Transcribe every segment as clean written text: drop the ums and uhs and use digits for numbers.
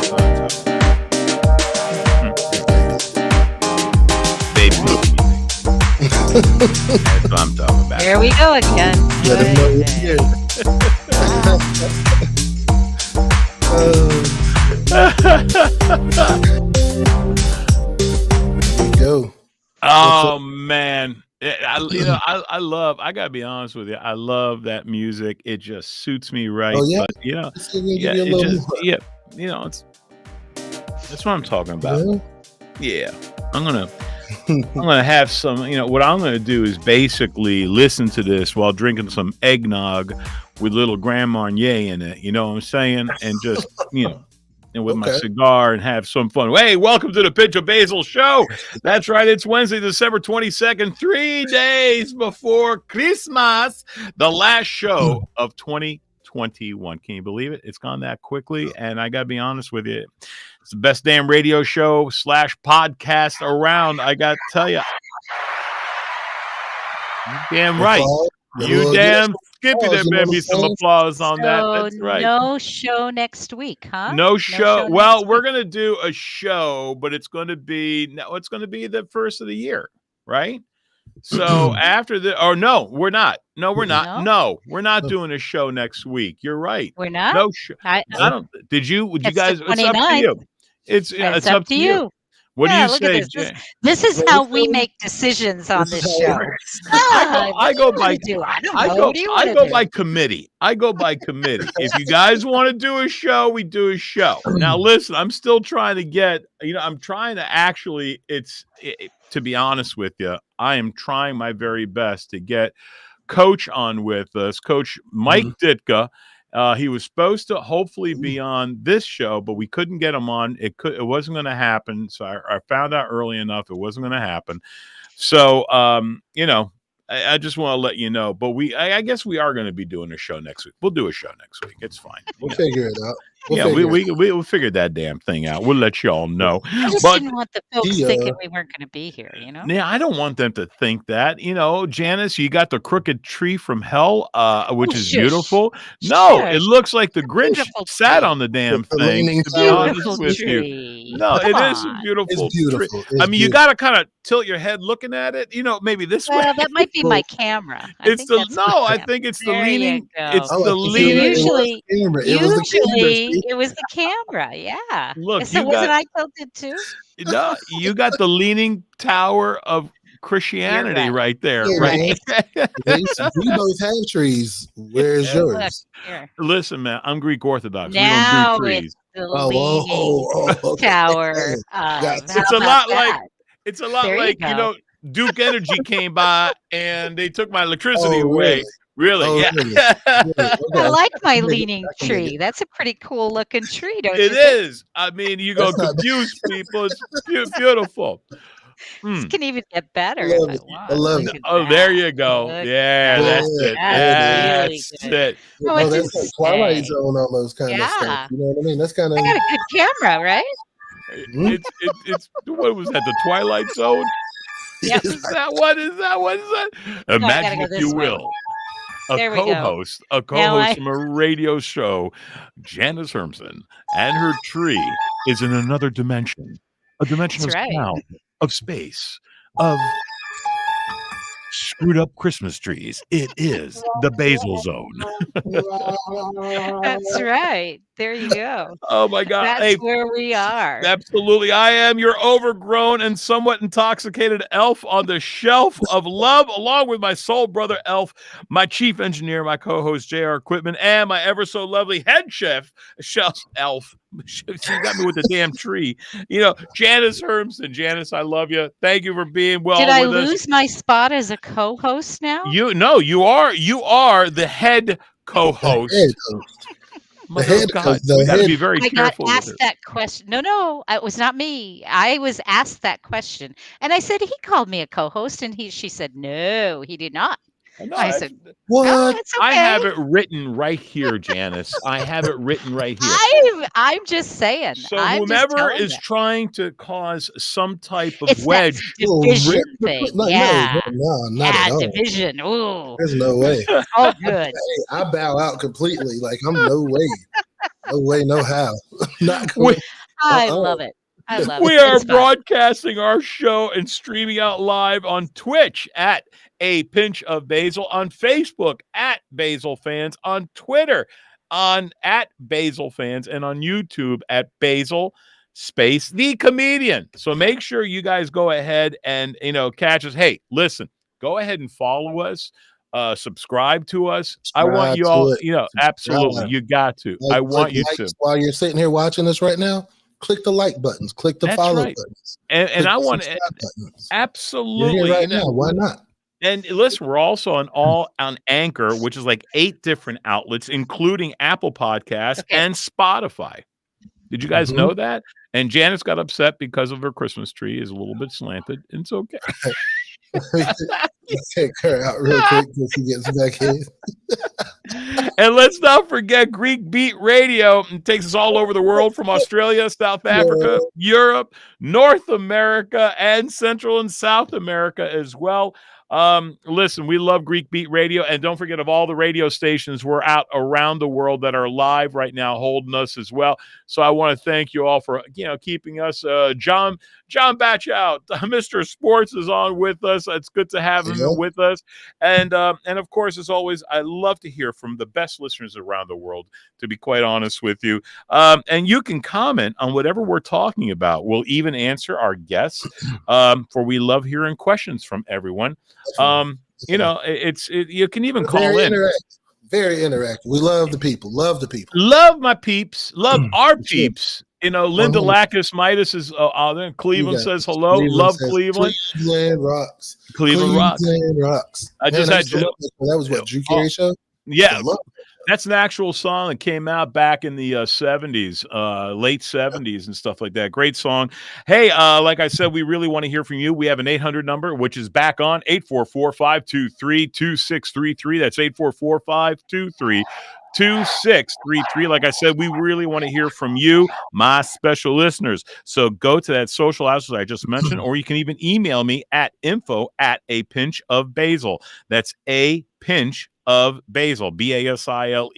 Baby Blue. That's what I'm talking about. Here we go again. Let him know it's here. There you go. Oh man, I gotta be honest with you. I love that music. It just suits me right. Oh, yeah? But Let's give you yeah, a it little just, more. yeah, it's that's what I'm talking about. Yeah. Yeah, I'm gonna have some. What I'm gonna do is basically listen to this while drinking some eggnog with little Grand Marnier in it. You know what I'm saying? And just and with my cigar and have some fun. Hey, welcome to the Pinch of Basile show. That's right. It's Wednesday, December 22nd, 3 days before Christmas, the last show of 2021. Can you believe it? It's gone that quickly. And I got to be honest with you. It's the best damn radio show / podcast around. I got to tell you. You damn right. You damn Skippy, there better be some applause on that. That's right. No show next week, huh? No show. Well, we're going to do a show, but it's going to be the first of the year, right? So after we're not. No, we're not. No, we're not doing a show next week. You're right. We're not. No show. I don't. Would you guys? It's up to you. It's up to you. What do you say, Jay? This is how we make decisions on this show. I go by committee. I go by committee. If you guys want to do a show, we do a show. Now, listen, I'm still trying to get, I'm trying to actually, to be honest with you, I am trying my very best to get Coach on with us, Coach Mike Ditka. He was supposed to hopefully be on this show, but we couldn't get him on. It wasn't going to happen. So I found out early enough it wasn't going to happen. So, I just want to let you know. But I guess we are going to be doing a show next week. We'll do a show next week. It's fine. We'll figure it out. We'll figure that damn thing out. We'll let y'all know. I just didn't want the folks thinking we weren't going to be here, Yeah, I don't want them to think that. Janice, you got the crooked tree from hell, which is beautiful. No, it looks like the Grinch sat on the damn thing, to be honest with you. No, it is a beautiful tree. I mean, you got to kind of tilt your head looking at it, maybe this way. Well, that might be my camera. I think it's the leaning. It's the leaning. Usually it was the camera, yeah. Look, so wasn't I tilted too? No, you got the leaning tower of Christianity right there, right? We both have trees. Where's yours? Listen, man, I'm Greek Orthodox. Now we don't do trees. It's the leaning tower. It's a lot like Duke Energy came by and they took my electricity away. Really? Yeah. Really? Okay. I like my leaning tree. That's a pretty cool looking tree, don't you? It is. I mean, you go confuse people. It's beautiful. This can even get better. I love it. Oh, there you go. Yeah, that's it. That's it. Oh, that's like Twilight Zone almost kind of stuff. You know what I mean? That's kind of. I got a good camera, right? It's what was that? The Twilight Zone? Yep. Is that what is that? Imagine if you will. A co-host from a radio show, Janice Hermsen, and her tree is in another dimension, a dimension of sound, of space, of screwed up Christmas trees. It is the Basile Zone. That's right. There you go. Oh my God. That's where we are. Absolutely. I am your overgrown and somewhat intoxicated elf on the shelf of love, along with my soul brother elf, my chief engineer, my co-host J.R. Quitman, and my ever so lovely head chef elf. She got me with the damn tree. Janice Hermsen. Janice, I love you. Thank you for being with us. Did I lose my spot as a co-host now? You are the head co-host. We got to be very careful. I got asked that question. No, it was not me. I was asked that question, and I said he called me a co-host, and she said no, he did not. No, I said, what? Oh, it's okay. I have it written right here, Janice. I have it written right here. I'm just saying. So whomever is trying to cause some type of it's wedge, division thing. No, not at all. Division. Ooh, there's no way. Oh, good. I bow out completely. Like I'm no way. No way, no how. Not we, I love it. I love we it. are It's fun. broadcasting our show and streaming out live on Twitch at A Pinch of Basile, on Facebook at Basile Fans, on Twitter at Basile Fans, and on YouTube at Basile Space the Comedian. So make sure you guys go ahead and catch us. Hey, listen, go ahead and follow us. Subscribe to us. I want you all, absolutely, you got to. I want you to. While you're sitting here watching us right now, click the like buttons, click the follow buttons, and I want to absolutely. You're here right now. Why not? And listen, we're also on Anchor, which is like 8 different outlets, including Apple Podcasts and Spotify. Did you guys know that? And Janice got upset because of her Christmas tree is a little bit slanted. It's okay. Take her out real quick until she gets back in. And let's not forget Greek Beat Radio. It takes us all over the world, from Australia, South Africa, Europe, North America, and Central and South America as well. Listen, we love Greek Beat Radio, and don't forget of all the radio stations we're out around the world that are live right now, holding us as well. So I want to thank you all for keeping us. John Batchout, Mr. Sports, is on with us. It's good to have him with us, and of course, as always, I love to hear from the best listeners around the world. To be quite honest with you, and you can comment on whatever we're talking about. We'll even answer our guests, for we love hearing questions from everyone. You can even call in. Very interactive. We love the people. Love my peeps. Love our peeps. Linda Lacus Midas is out there. Cleveland says hello. Love Cleveland. Cleveland rocks. Cleveland rocks. I just had that was what Drew Carey show. Yeah. That's an actual song that came out back in the 70s, late 70s and stuff like that. Great song. Hey, like I said, we really want to hear from you. We have an 800 number, which is back on, 844-523-2633. That's 844-523-2633. Like I said, we really want to hear from you, my special listeners. So go to that social outlets I just mentioned, or you can even email me at info@apinchofbasile. That's a pinch of Basile, Basile.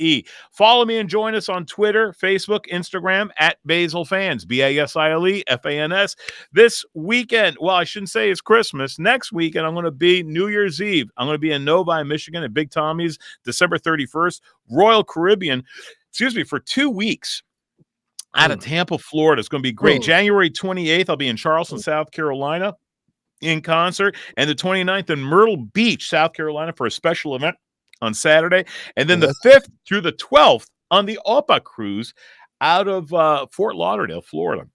Follow me and join us on Twitter, Facebook, Instagram at Basile Fans, Basile Fans. This weekend, well, I shouldn't say it's Christmas. Next weekend, I'm going to be New Year's Eve. I'm going to be in Novi, Michigan at Big Tommy's, December 31st, Royal Caribbean, for 2 weeks. Out of Tampa, Florida. It's going to be great. January 28th, I'll be in Charleston, South Carolina in concert, and the 29th in Myrtle Beach, South Carolina for a special event on Saturday, and then the 5th through the 12th on the AHEPA cruise out of Fort Lauderdale, Florida.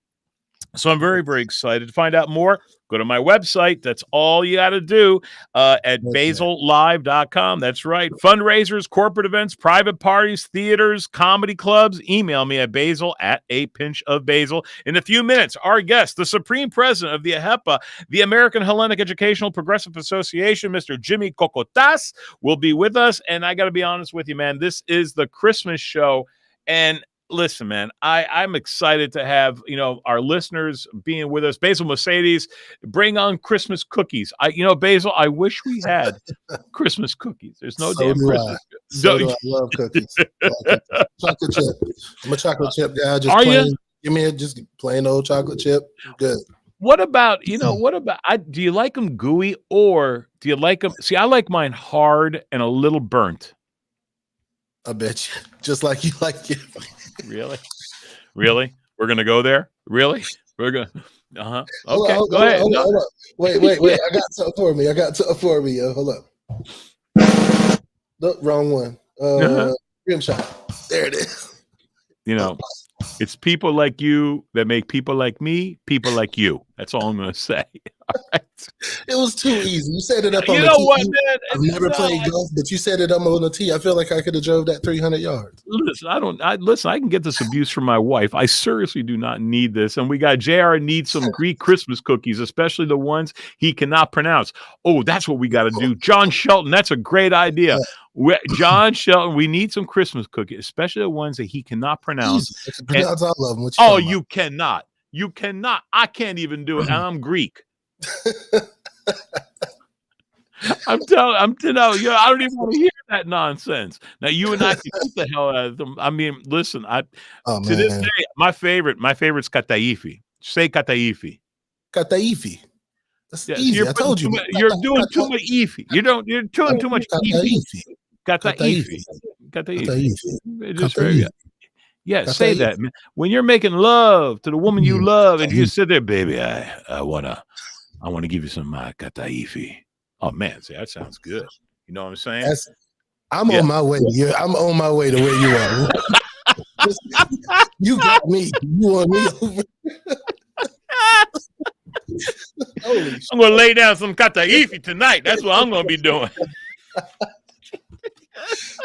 So I'm very, very excited. To find out more, go to my website. That's all you got to do at BasileLive.com. That's right. Fundraisers, corporate events, private parties, theaters, comedy clubs. Email me at Basile@apinchofbasile. In a few minutes, our guest, the Supreme President of the AHEPA, the American Hellenic Educational Progressive Association, Mr. Jimmy Kokotas, will be with us. And I got to be honest with you, man, this is the Christmas show. And listen, man, I'm excited to have, our listeners being with us. Basil Mercedes, bring on Christmas cookies. Basil, I wish we had Christmas cookies. There's no damn Christmas. I love cookies. Chocolate chip. I'm a chocolate chip guy. Are you? Give me just plain old chocolate chip. Good. What about, do you like them gooey, or do you like them? See, I like mine hard and a little burnt. I bet you. Just like you like it. Really? We're gonna go there. Really? We're gonna. Okay. Go ahead. Hold on. Wait. I got something for me. Yo. Hold up. Nope, wrong one. Rim shot. There it is. It's people like you that make people like me, people like you. That's all I'm gonna say. All right. It was too easy. You set it up on the tee. What, man? I've never played golf, but you set it up on the tee. I feel like I could have drove that 300 yards. Listen, I can get this abuse from my wife. I seriously do not need this. And we got JR needs some Greek Christmas cookies, especially the ones he cannot pronounce. Oh, that's what we got to do. John Shelton, that's a great idea. John Shelton, we need some Christmas cookies, especially the ones that he cannot pronounce. Pronounce all of them. You cannot. You cannot. I can't even do it. And I'm Greek. I'm telling you, I don't even want to hear that nonsense. Now you and I can get the hell out of them. I mean, listen, Oh to this man, day, my favorite's kataifi. Say kataifi. kataifi. That's Yes, easy. I told you. you're doing too much ifi. You're doing too much ifi. Kataifi. Kataifi. Just very, yeah, say that, man. When you're making love to the woman you love, and you just sit there, baby, I wanna give you some kataifi. Oh man, see, that sounds good. You know what I'm saying? I'm on my way. I'm on my way to where you are. You got me. You want me over? I'm gonna lay down some kataifi tonight. That's what I'm gonna be doing.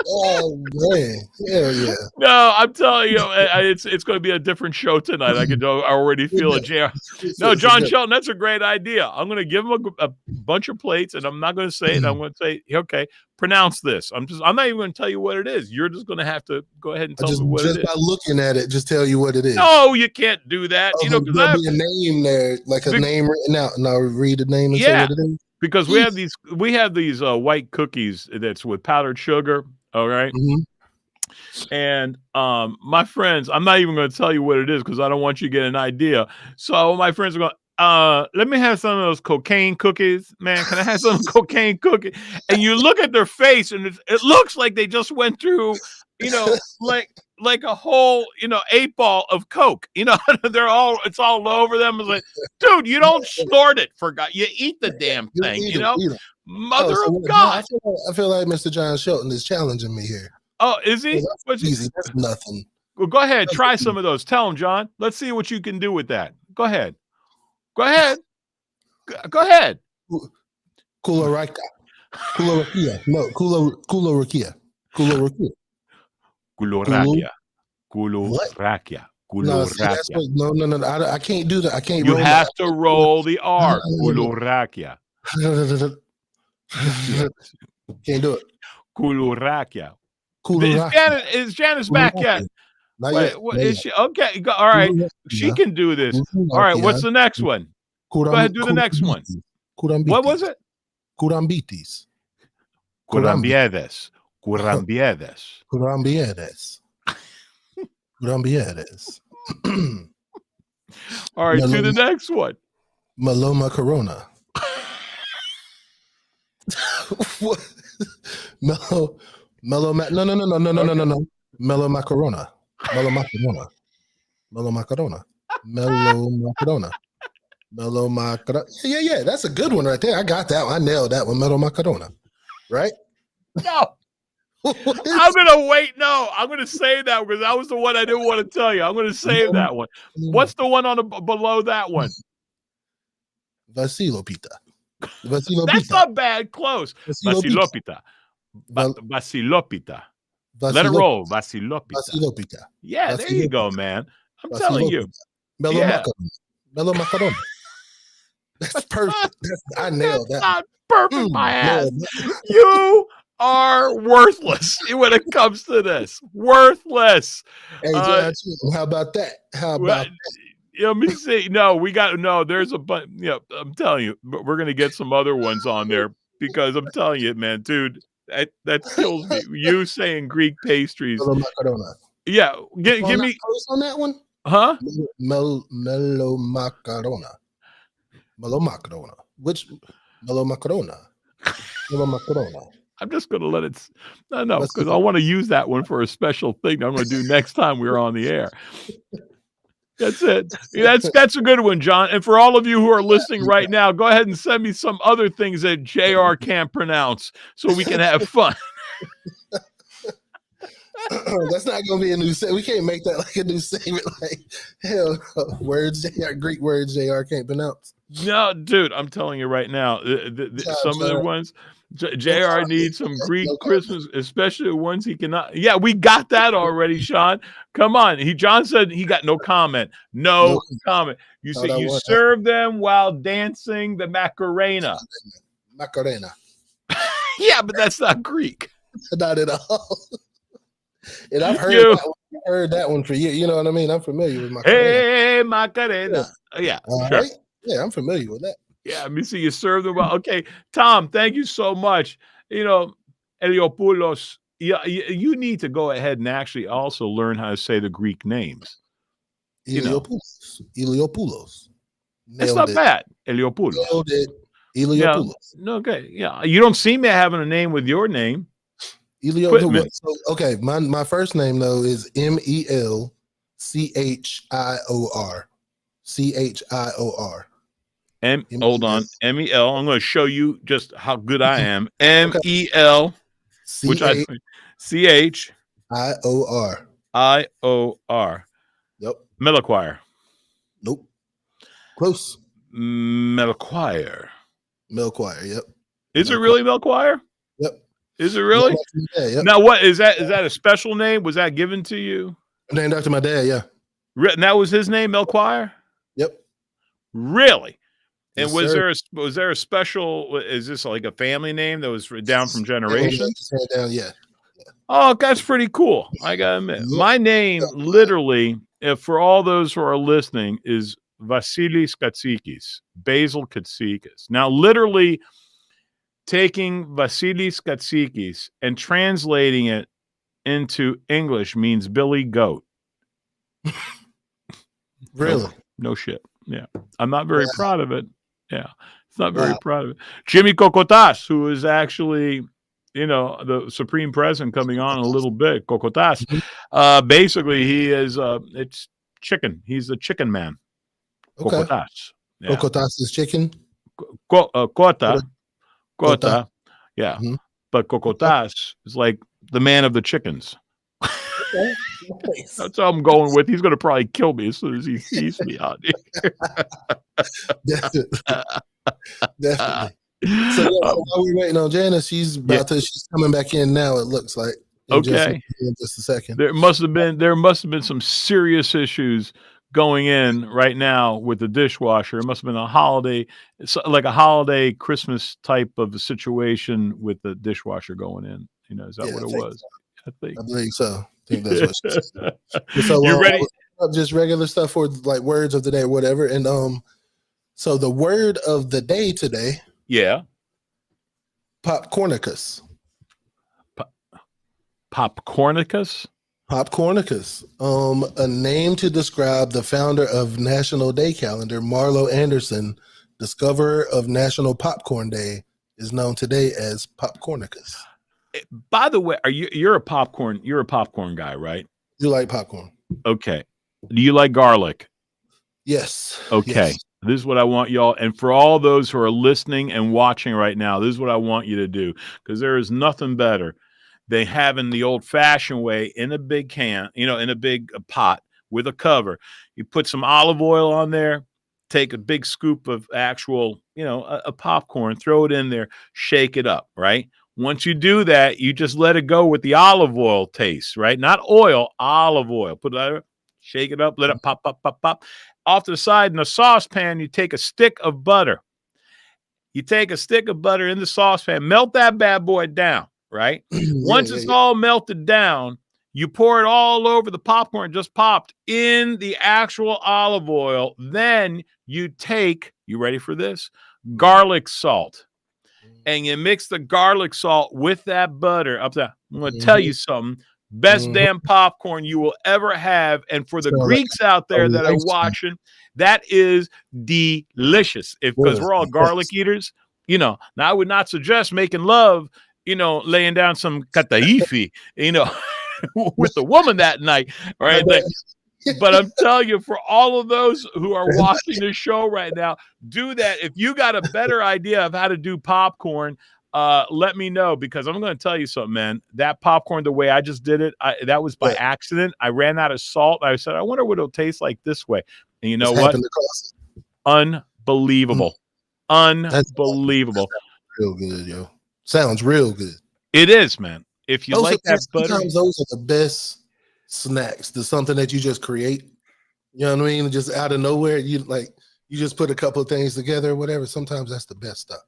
Oh man, hell yeah! No, I'm telling you, it's going to be a different show tonight. I already feel it. JR. No, John Shelton, that's a great idea. I'm going to give him a bunch of plates, and I'm not going to say it. I'm going to say, okay, pronounce this. I'm not even going to tell you what it is. You're just going to have to go ahead and tell me what it is. Just by looking at it, just tell you what it is. No, you can't do that. There'll be a name there, like a name written out, and I'll read the name and say what it is. Because we have these white cookies that's with powdered sugar. All right. And my friends, I'm not even going to tell you what it is because I don't want you to get an idea. So my friends are going, let me have some of those cocaine cookies, man. Can I have some cocaine cookies? And you look at their face, and it looks like they just went through, like a whole, 8-ball of Coke. It's all over them. It's like, dude, you don't snort it. You eat the damn thing. Eat it. Mother of God. I feel like Mr. John Shelton is challenging me here. Oh, is he? That's easy. That's nothing. Well, go ahead. Try some of those. Tell him, John. Let's see what you can do with that. Go ahead. Go ahead. Kularakia. No, Kularakia. No. I can't do that. I can't. You have to roll the R. Kularakia. Can't do it. Kularakia. Is Janice back yet? Is she? Okay. All right. She can do this. All right. What's the next one? Go ahead. Do the next one. What was it? Curambitis. Curambiedes. All right. To the next one. Maloma Corona. What? No. Mellow macarona. Yeah, that's a good one right there. I got that one. I nailed that one. Mellow macarona. Right? No. I'm gonna wait. No, I'm gonna save that because that was the one I didn't want to tell you. I'm gonna save that one. What's the one on below that one? Vasilopita. That's not bad. Close. Vasilopita. Let it roll. Vasilopita. Yeah, there you go, man. I'm telling you. Mellow macarona. That's perfect. I nailed that. Not perfect, my ass. You are worthless when it comes to this. Worthless. Hey, John, how about that? Let me see. There's a bunch. I'm telling you, we're gonna get some other ones on there because I'm telling you, man, dude, that kills me. You saying Greek pastries? Yeah, give me on that one, huh? Mellow macarona. Which mellow macarona? I'm just gonna let it. No, because I want to use that one for a special thing I'm gonna do next time we're on the air. That's it. That's a good one, John. And for all of you who are listening right now, go ahead and send me some other things that JR can't pronounce so we can have fun. That's not going to be a new segment. We can't make that like a new segment. Like, hell, Greek words JR can't pronounce. No, dude, I'm telling you right now, some of the ones, JR needs some Greek Christmas, especially the ones he cannot. Yeah, we got that already, Sean. Come on. John said he got no comment. No comment. You say you serve them while dancing the Macarena. Macarena. Yeah, but that's not Greek. Not at all. And I've heard that one for years. You know what I mean? I'm familiar with Macarena. Hey, Macarena. Yeah, sure. Right? Yeah, I'm familiar with that. Yeah, let me see. You serve them well. Okay, Tom, thank you so much. Eliopoulos. Yeah, you need to go ahead and actually also learn how to say the Greek names. Eliopoulos. Eliopoulos. It's not bad. Eliopoulos. Nailed it. Eliopoulos. Yeah, okay. Yeah. You don't see me having a name with your name. Quitman. So, okay. My first name, though, is Melchior. Chior. Hold on. M-E-L. I'm going to show you just how good I am. M-E-L. Which I C-H-I-O-R. I-O-R. Yep. Meliquire. Nope. Close. Meliquire. Yep. Is it really Meliquire? Yep. Is it really? Yep. Now, what is that? Is that a special name? Was that given to you? Named after my dad, yeah. And that was his name, Meliquire? Yep. Really? And Yes, was there a special? Is this like a family name that was down from generations? Yeah. Oh, that's pretty cool. I gotta admit, my name literally, for all those who are listening, is Vasilis Katsikis, Basil Katsikis. Now, literally taking Vasilis Katsikis and translating it into English means Billy Goat. Really? No shit. Yeah, I'm not very proud of it. Yeah, it's not very proud of it. Jimmy Kokotas, who is actually, the Supreme President coming on in a little bit. Kokotas, basically, he is. It's chicken. He's the chicken man. Okay. Kokotas. Yeah. Kokotas is chicken. Kota. Yeah, Mm-hmm. but Kokotas is like the man of the chickens. Okay. Nice. That's how I'm going with. He's going to probably kill me as soon as he sees me out here. Definitely. So while we're waiting on Janice, she's coming back in now. It looks like. Okay. In just a second. There must have been some serious issues going in right now with the dishwasher. It must have been a holiday, like a holiday Christmas type of a situation with the dishwasher going in. Is that what it was? I believe so. I think that's what she said. So you ready? Just regular stuff for like words of the day or whatever. And so the word of the day today. Yeah. Popcornicus. Popcornicus? Popcornicus. A name to describe the founder of National Day Calendar, Marlo Anderson, discoverer of National Popcorn Day, is known today as Popcornicus. By the way, you're a popcorn guy, right? You like popcorn. Okay. Do you like garlic? Yes. Okay. Yes. This is what I want y'all, and for all those who are listening and watching right now, this is what I want you to do, because there is nothing better than having the old-fashioned way in a big can, in a big pot with a cover. You put some olive oil on there, take a big scoop of actual, a popcorn, throw it in there, shake it up, right? Once you do that, you just let it go with the olive oil taste, right? Not oil, olive oil. Put it, shake it up, let it pop, pop, pop, pop. Off to the side in a saucepan, you take a stick of butter. You take a stick of butter in the saucepan, melt that bad boy down, right? Once it's all melted down, you pour it all over the popcorn just popped in the actual olive oil. Then you take, you ready for this? Garlic salt. And you mix the garlic salt with that butter. I'm going to tell you something. Best damn popcorn you will ever have. And for the Greeks out there that are watching, that is delicious. Because we're all garlic eaters. Now I would not suggest making love, laying down some kataifi, with the woman that night. Right. But I'm telling you, for all of those who are watching this show right now, do that. If you got a better idea of how to do popcorn, let me know, because I'm going to tell you something, man. That popcorn, the way I just did it, that was by accident. I ran out of salt. I said, I wonder what it'll taste like this way. And you know what? Unbelievable. Unbelievable. Real good, yo. Sounds real good. It is, man. If you like that butter. Sometimes those are the best snacks. There's something that you just create. You know what I mean? Just out of nowhere, you just put a couple of things together or whatever. Sometimes that's the best stuff.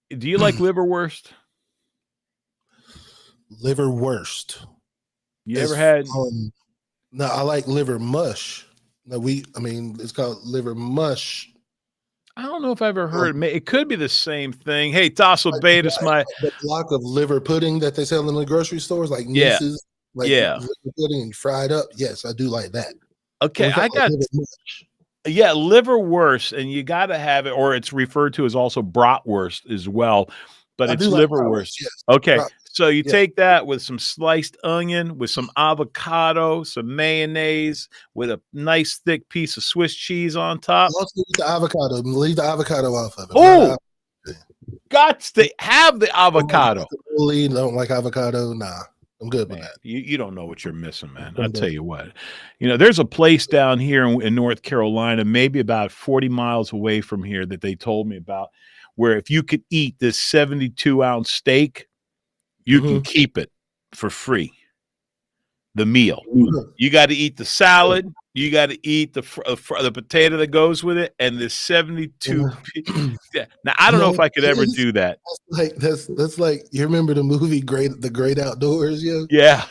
Do you like liverwurst? Liverwurst. You ever had? No, I like liver mush. No, it's called liver mush. I don't know if I ever heard it. It could be the same thing. Hey, Tasso Betas, the block of liver pudding that they sell in the grocery stores, like Niece's, liver pudding and fried up. Yes, I do like that. Okay, I got liverwurst, and you got to have it, or it's referred to as also bratwurst as well, but it's liverwurst. Yes. Okay, so you take that with some sliced onion, with some avocado, some mayonnaise, with a nice thick piece of Swiss cheese on top. Let's leave the avocado. Leave the avocado off of it. Oh, got to have the avocado. I don't like avocado. Nah. I'm good with that. You don't know what you're missing, man. I'll tell you what. There's a place down here in North Carolina, maybe about 40 miles away from here, that they told me about, where if you could eat this 72-ounce steak, you can keep it for free. The meal. You got to eat the salad. You got to eat the potato that goes with it, and the 72. Now I don't know if I could ever do that. That's like, you remember the movie The Great Outdoors? Yeah.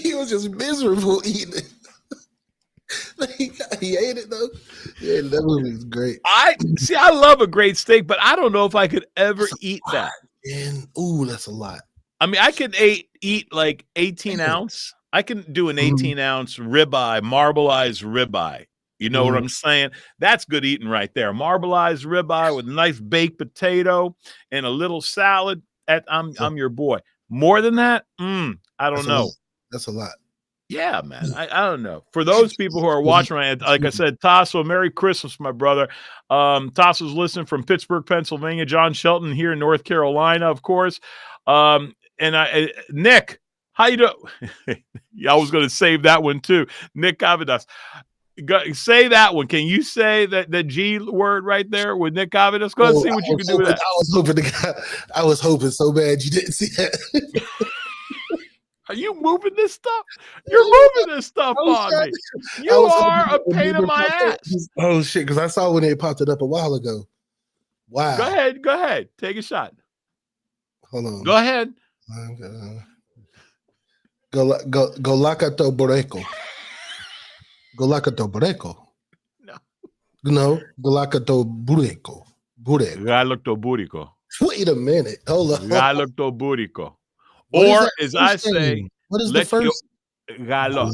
He was just miserable eating it. He ate it though. Yeah, that movie is great. I love a great steak, but I don't know if I could ever eat that. And that's a lot. I mean, I could eat like 18 ounce. I can do an 18-ounce ribeye, marbleized ribeye. You know what I'm saying? That's good eating right there. Marbleized ribeye with a nice baked potato and a little salad. I'm your boy. More than that, I don't know. That's a lot. Yeah, man. I don't know. For those people who are watching, like I said, Tasso, Merry Christmas, my brother. Tasso's listening from Pittsburgh, Pennsylvania. John Shelton here in North Carolina, of course. Nick, how you doing? I was going to save that one too. Nick Cavadas. Say that one. Can you say that G word right there with Nick Cavadas? Go ahead and see what you can do with that. I was hoping so bad you didn't see that. Are you moving this stuff? You're moving this stuff on me. You are a pain in my ass. Oh, shit, because I saw when it popped it up a while ago. Wow. Go ahead. Take a shot. Hold on. Go ahead. Golakato Boreko. Golakato Boreko. No, Golakato Bureko. Galacto Burico. Wait a minute. Hold on. Galacto Burico. Or, as I say, what is the first? Gala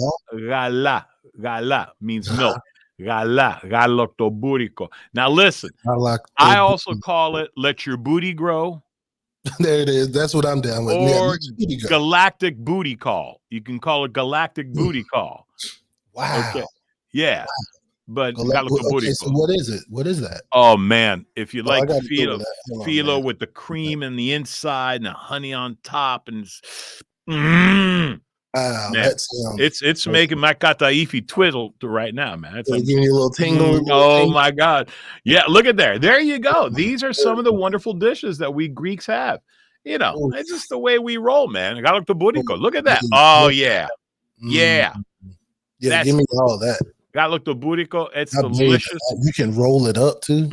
means milk. Galactoburico. Now listen, I also call it let your booty grow. There it is. That's what I'm down with. Or galactic booty call. You can call it galactic booty call. Wow. Okay. Yeah. Wow. But so what is it? What is that? Oh man, if you like phyllo with the cream in the inside and the honey on top, and wow, it's making my kataifi twiddle right now, man. It's like giving you a little tingle. My God. Yeah, look at there. There you go. These are some of the wonderful dishes that we Greeks have. It's just the way we roll, man. Galactoburico. Look at that. Oh yeah. Yeah. Yeah, give me all that. Galactoburico, it's delicious. You can roll it up too.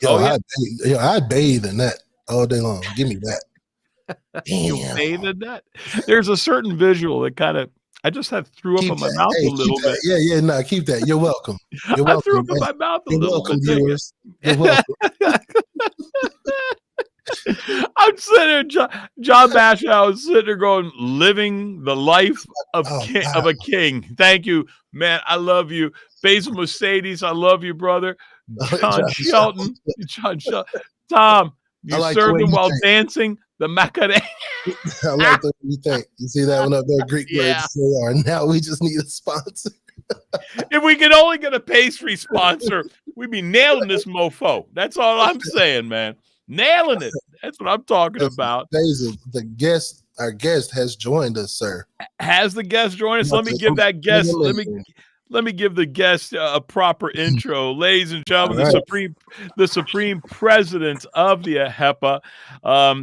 I'd bathe in that all day long. Give me that. You bathe in that? There's a certain visual that kind of I just threw up in my mouth a little bit. Yeah, no, keep that. You're welcome. You're welcome. I threw up in my mouth a little bit. Viewers. You're welcome. I'm sitting there, John Bashow is sitting there going, living the life of a king. Thank you, man. I love you. Basil Mercedes, I love you, brother. John Shelton. Tom, you served him while dancing the Macarena. I like that you think. You see that one up there? Greek words. Now we just need a sponsor. If we could only get a pastry sponsor, we'd be nailing this mofo. That's all I'm saying, man. Nailing it. That's what I'm talking about. Basil, our guest has joined us, sir. Has the guest joined us? Let me give that guest. Let me give the guest a proper intro, ladies and gentlemen. Right. The Supreme President of the AHEPA,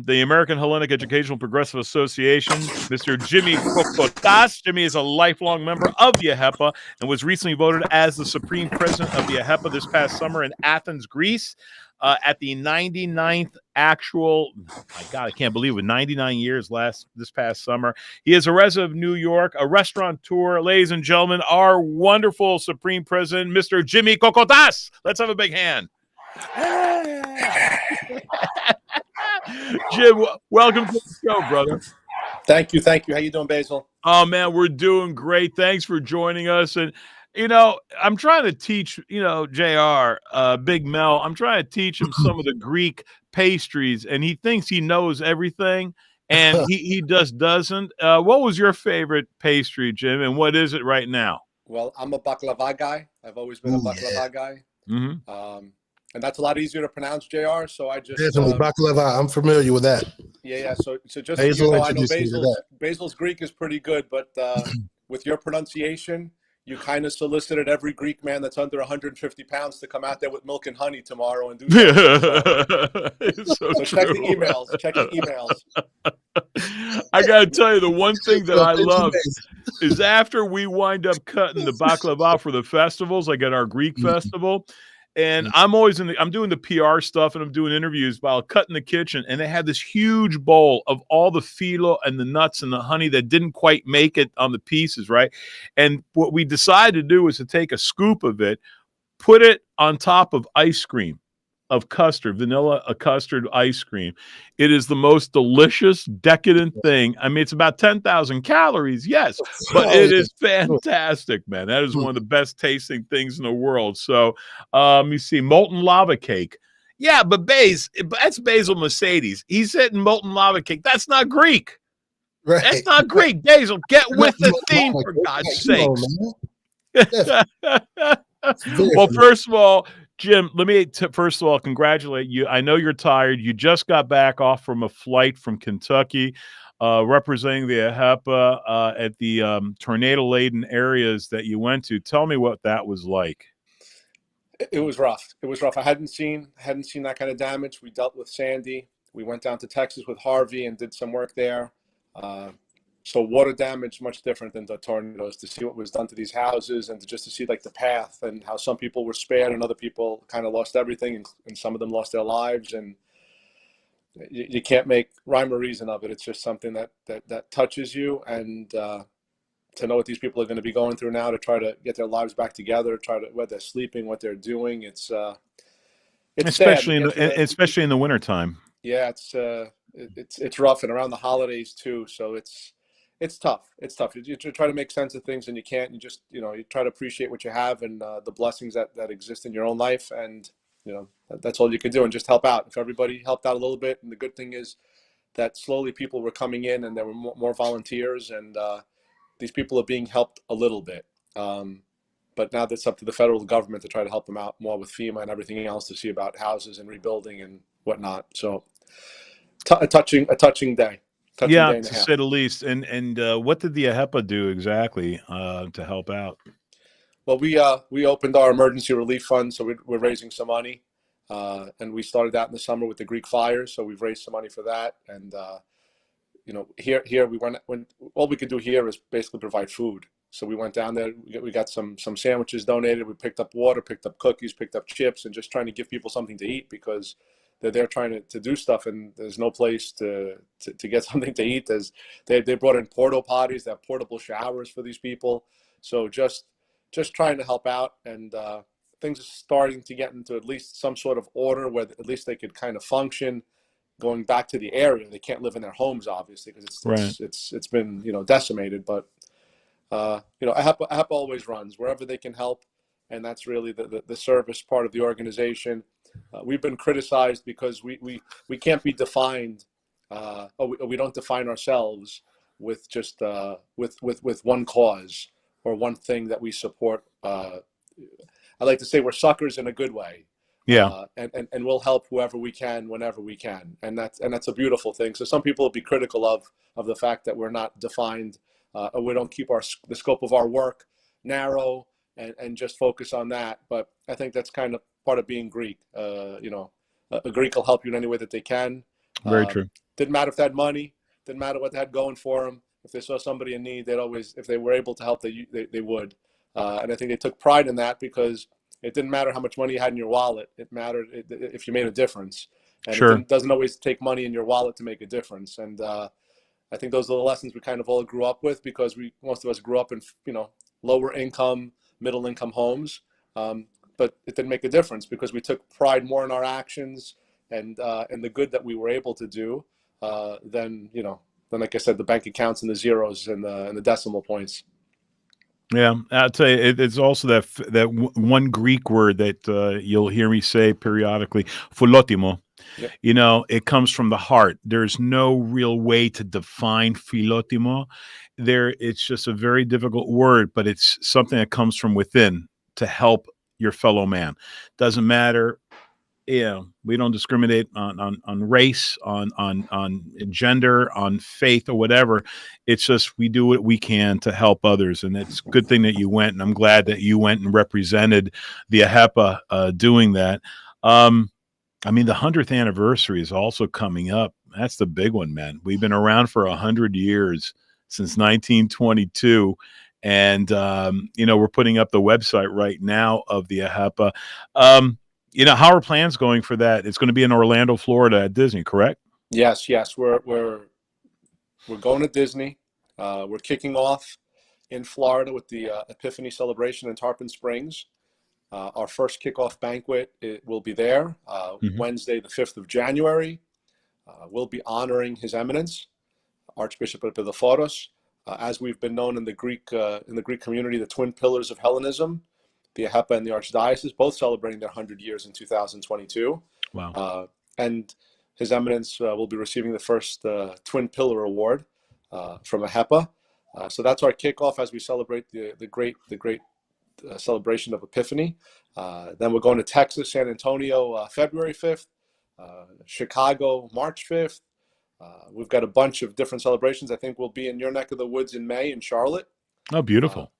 the American Hellenic Educational Progressive Association, Mr. Jimmy Kokotas. Jimmy is a lifelong member of the AHEPA and was recently voted as the Supreme President of the AHEPA this past summer in Athens, Greece. at the 99th actual. My God, I can't believe it. 99 years this past summer. He is a resident of New York, a restaurateur. Ladies and gentlemen, our wonderful Supreme President, Mr. Jimmy Kokotas. Let's have a big hand. Jim, welcome to the show, brother. Thank you. How you doing, Basil? Oh, man, we're doing great. Thanks for joining us. And, I'm trying to teach, JR, Big Mel, I'm trying to teach him some of the Greek pastries, and he thinks he knows everything, and he just doesn't. What was your favorite pastry, Jim, and what is it right now? Well, I'm a baklava guy. I've always been a baklava guy. Mm-hmm. And that's a lot easier to pronounce, JR. So I just baklava. I'm familiar with that. Yeah. So just Basil, I know Basil's Greek is pretty good, but with your pronunciation, you kind of solicited every Greek man that's under 150 pounds to come out there with milk and honey tomorrow and do something. So check the emails. Check the emails. I got to tell you, the one thing that I love is after we wind up cutting the baklava for the festivals, like at our Greek festival, and I'm doing the PR stuff and I'm doing interviews while cutting the kitchen, and they had this huge bowl of all the phyllo and the nuts and the honey that didn't quite make it on the pieces, right? And what we decided to do was to take a scoop of it, put it on top of ice cream, of custard, vanilla custard ice cream. It is the most delicious, decadent thing. I mean, it's about 10,000 calories, yes, but it is fantastic, man. That is one of the best tasting things in the world. So, you see, molten lava cake. Yeah, but that's Basil Mercedes. He's hitting molten lava cake. That's not Greek. Right. That's not Greek. Basil, get with the theme, for God's sakes. Well, first of all, Jim, let me first of all congratulate you. I know you're tired. You just got back off from a flight from Kentucky, representing the AHEPA at the tornado-laden areas that you went to. Tell me what that was like. It was rough. I hadn't seen that kind of damage. We dealt with Sandy. We went down to Texas with Harvey and did some work there. So water damage, much different than the tornadoes, to see what was done to these houses and to see like the path and how some people were spared and other people kind of lost everything, and some of them lost their lives. And you can't make rhyme or reason of it. It's just something that touches you. And to know what these people are going to be going through now to try to get their lives back together, where they're sleeping, what they're doing. It's especially in the wintertime. Yeah, it's rough, and around the holidays too. So it's tough. You try to make sense of things and you can't. You just, you try to appreciate what you have and the blessings that exist in your own life. And, that's all you can do, and just help out. If everybody helped out a little bit. And the good thing is that slowly people were coming in and there were more volunteers, and these people are being helped a little bit. But now that's up to the federal government to try to help them out more with FEMA and everything else, to see about houses and rebuilding and whatnot. So a touching day. Yeah, to say the least. And what did the AHEPA do exactly to help out? Well, we opened our emergency relief fund, so we're raising some money, and we started that in the summer with the Greek fires. So we've raised some money for that, and here we went. All we could do here is basically provide food. So we went down there. We got some sandwiches donated. We picked up water, picked up cookies, picked up chips, and just trying to give people something to eat, because they're there trying to do stuff, and there's no place to get something to eat. They brought in porta potties, they have portable showers for these people. So just trying to help out, and things are starting to get into at least some sort of order where at least they could kind of function. Going back to the area, they can't live in their homes, obviously, because it's been decimated. But AHEPA always runs wherever they can help, and that's really the service part of the organization. We've been criticized because we can't be defined, or we don't define ourselves with just with one cause or one thing that we support. I like to say we're suckers in a good way. Yeah. And we'll help whoever we can, whenever we can, and that's a beautiful thing. So some people will be critical of the fact that we're not defined, or we don't keep the scope of our work narrow and just focus on that. But I think that's kind of part of being Greek. A Greek will help you in any way that they can. Very true. Didn't matter if they had money, didn't matter what they had going for them. If they saw somebody in need, they'd always, if they were able to help, they would. And I think they took pride in that, because it didn't matter how much money you had in your wallet. It mattered if you made a difference. And Sure. it doesn't always take money in your wallet to make a difference. And I think those are the lessons we kind of all grew up with, because most of us grew up in, lower income, middle income homes. But it didn't make a difference because we took pride more in our actions and the good that we were able to do than like I said, the bank accounts and the zeros and the decimal points. Yeah, I'll tell you, it's also that one Greek word that you'll hear me say periodically, philotimo. Yep. It comes from the heart. There's no real way to define philotimo. It's just a very difficult word, but it's something that comes from within to help your fellow man. Doesn't matter. We don't discriminate on race, on gender, on faith, or whatever. It's just we do what we can to help others, and it's a good thing that you went, and I'm glad that you went and represented the AHEPA doing that. The 100th anniversary is also coming up. That's the big one, man. We've been around for 100 years, since 1922, and we're putting up the website right now of the AHEPA. How are plans going for that? It's going to be in Orlando, Florida at Disney, correct? Yes. We're going to Disney. We're kicking off in Florida with the Epiphany celebration in Tarpon Springs. Our first kickoff banquet will be there Wednesday, the 5th of January. We'll be honoring His Eminence, Archbishop Epiphanos, as we've been known in the Greek community, the twin pillars of Hellenism, the AHEPA and the Archdiocese, both celebrating their 100 years in 2022. Wow. And His Eminence will be receiving the first Twin Pillar Award from AHEPA. So that's our kickoff as we celebrate the great celebration of Epiphany. Then we're going to Texas, San Antonio, February 5th, Chicago, March 5th. We've got a bunch of different celebrations. I think we'll be in your neck of the woods in May in Charlotte. Oh, beautiful.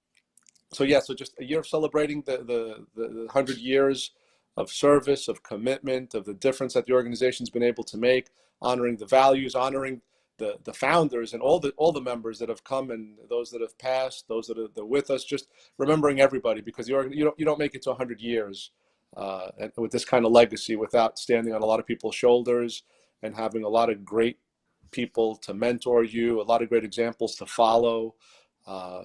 So just a year of celebrating the 100 years of service, of commitment, of the difference that the organization's been able to make, honoring the values, honoring the founders and all the members that have come and those that have passed, those that are with us, just remembering everybody, because you don't make it to 100 years and with this kind of legacy without standing on a lot of people's shoulders and having a lot of great people to mentor you, a lot of great examples to follow.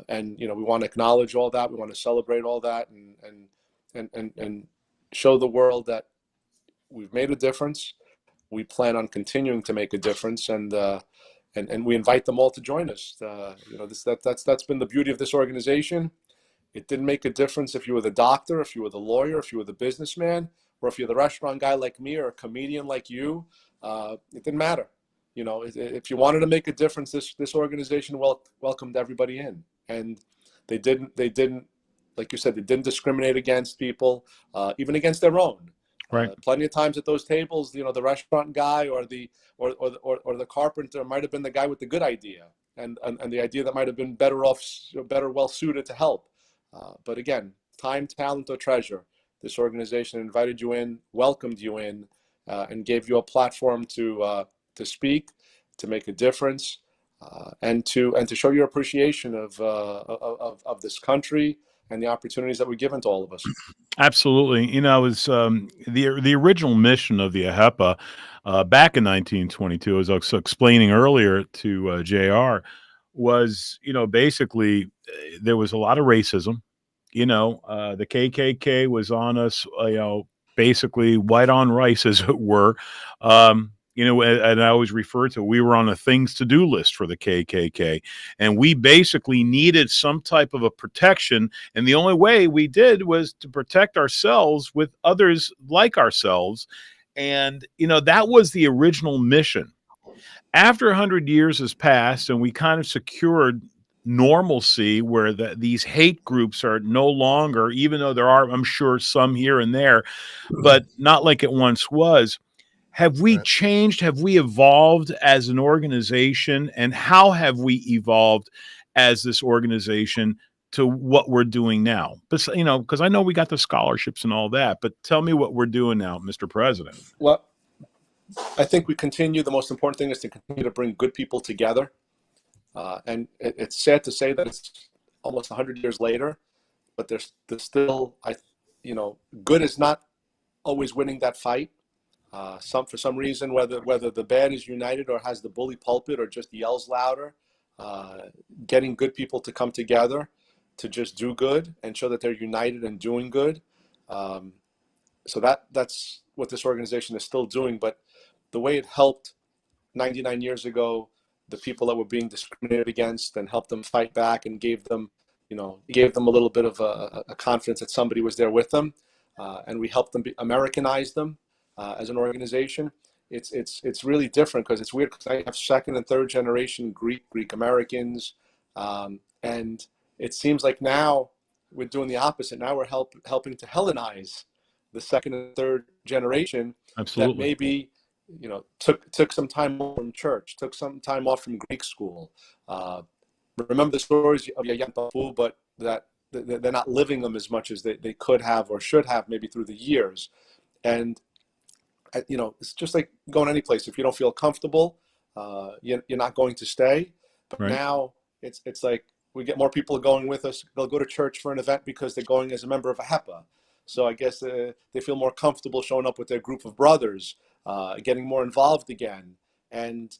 And we want to acknowledge all that. We want to celebrate all that and show the world that we've made a difference. We plan on continuing to make a difference, and we invite them all to join us. That's been the beauty of this organization. It didn't make a difference if you were the doctor, if you were the lawyer, if you were the businessman, or if you're the restaurant guy like me or a comedian like you. It didn't matter. If you wanted to make a difference, this organization welcomed everybody in, and they didn't, like you said, they didn't discriminate against people, even against their own. Right. Plenty of times at those tables, the restaurant guy or the carpenter might have been the guy with the good idea, and the idea that might have been better well suited to help. But again, time, talent, or treasure. This organization invited you in, welcomed you in, and gave you a platform to speak, to make a difference, and to show your appreciation of this country and the opportunities that were given to all of us. Absolutely. It was the original mission of the AHEPA back in 1922, as I was explaining earlier to JR, was, basically there was a lot of racism. The KKK was on us, basically white on rice, as it were. And I always refer to, we were on a things to do list for the KKK, and we basically needed some type of a protection. And the only way we did was to protect ourselves with others like ourselves. And, that was the original mission. After 100 years has passed and we kind of secured normalcy where these hate groups are no longer, even though there are, I'm sure, some here and there, but not like it once was. Have we changed? Have we evolved as an organization? And how have we evolved as this organization to what we're doing now? But, because I know we got the scholarships and all that, but tell me what we're doing now, Mr. President. Well, I think we continue. The most important thing is to continue to bring good people together. And it's sad to say that it's almost 100 years later, but there's still, good is not always winning that fight. For some reason, whether the bad is united or has the bully pulpit or just yells louder, getting good people to come together to just do good and show that they're united and doing good. So that's what this organization is still doing. But the way it helped 99 years ago, the people that were being discriminated against, and helped them fight back and gave them a little bit of a confidence that somebody was there with them, and we helped them Americanize them as an organization. It's really different, because it's weird, because I have second and third generation Greek Americans, and it seems like now we're doing the opposite. Now we're helping to Hellenize the second and third generation. Absolutely. That maybe took some time off from church, took some time off from Greek school. Remember the stories of Yayam Papu, but that they're not living them as much as they could have or should have, maybe through the years. And it's just like going any place. If you don't feel comfortable, you're not going to stay. But right. Now it's like we get more people going with us. They'll go to church for an event because they're going as a member of AHEPA. So I guess they feel more comfortable showing up with their group of brothers, getting more involved again. And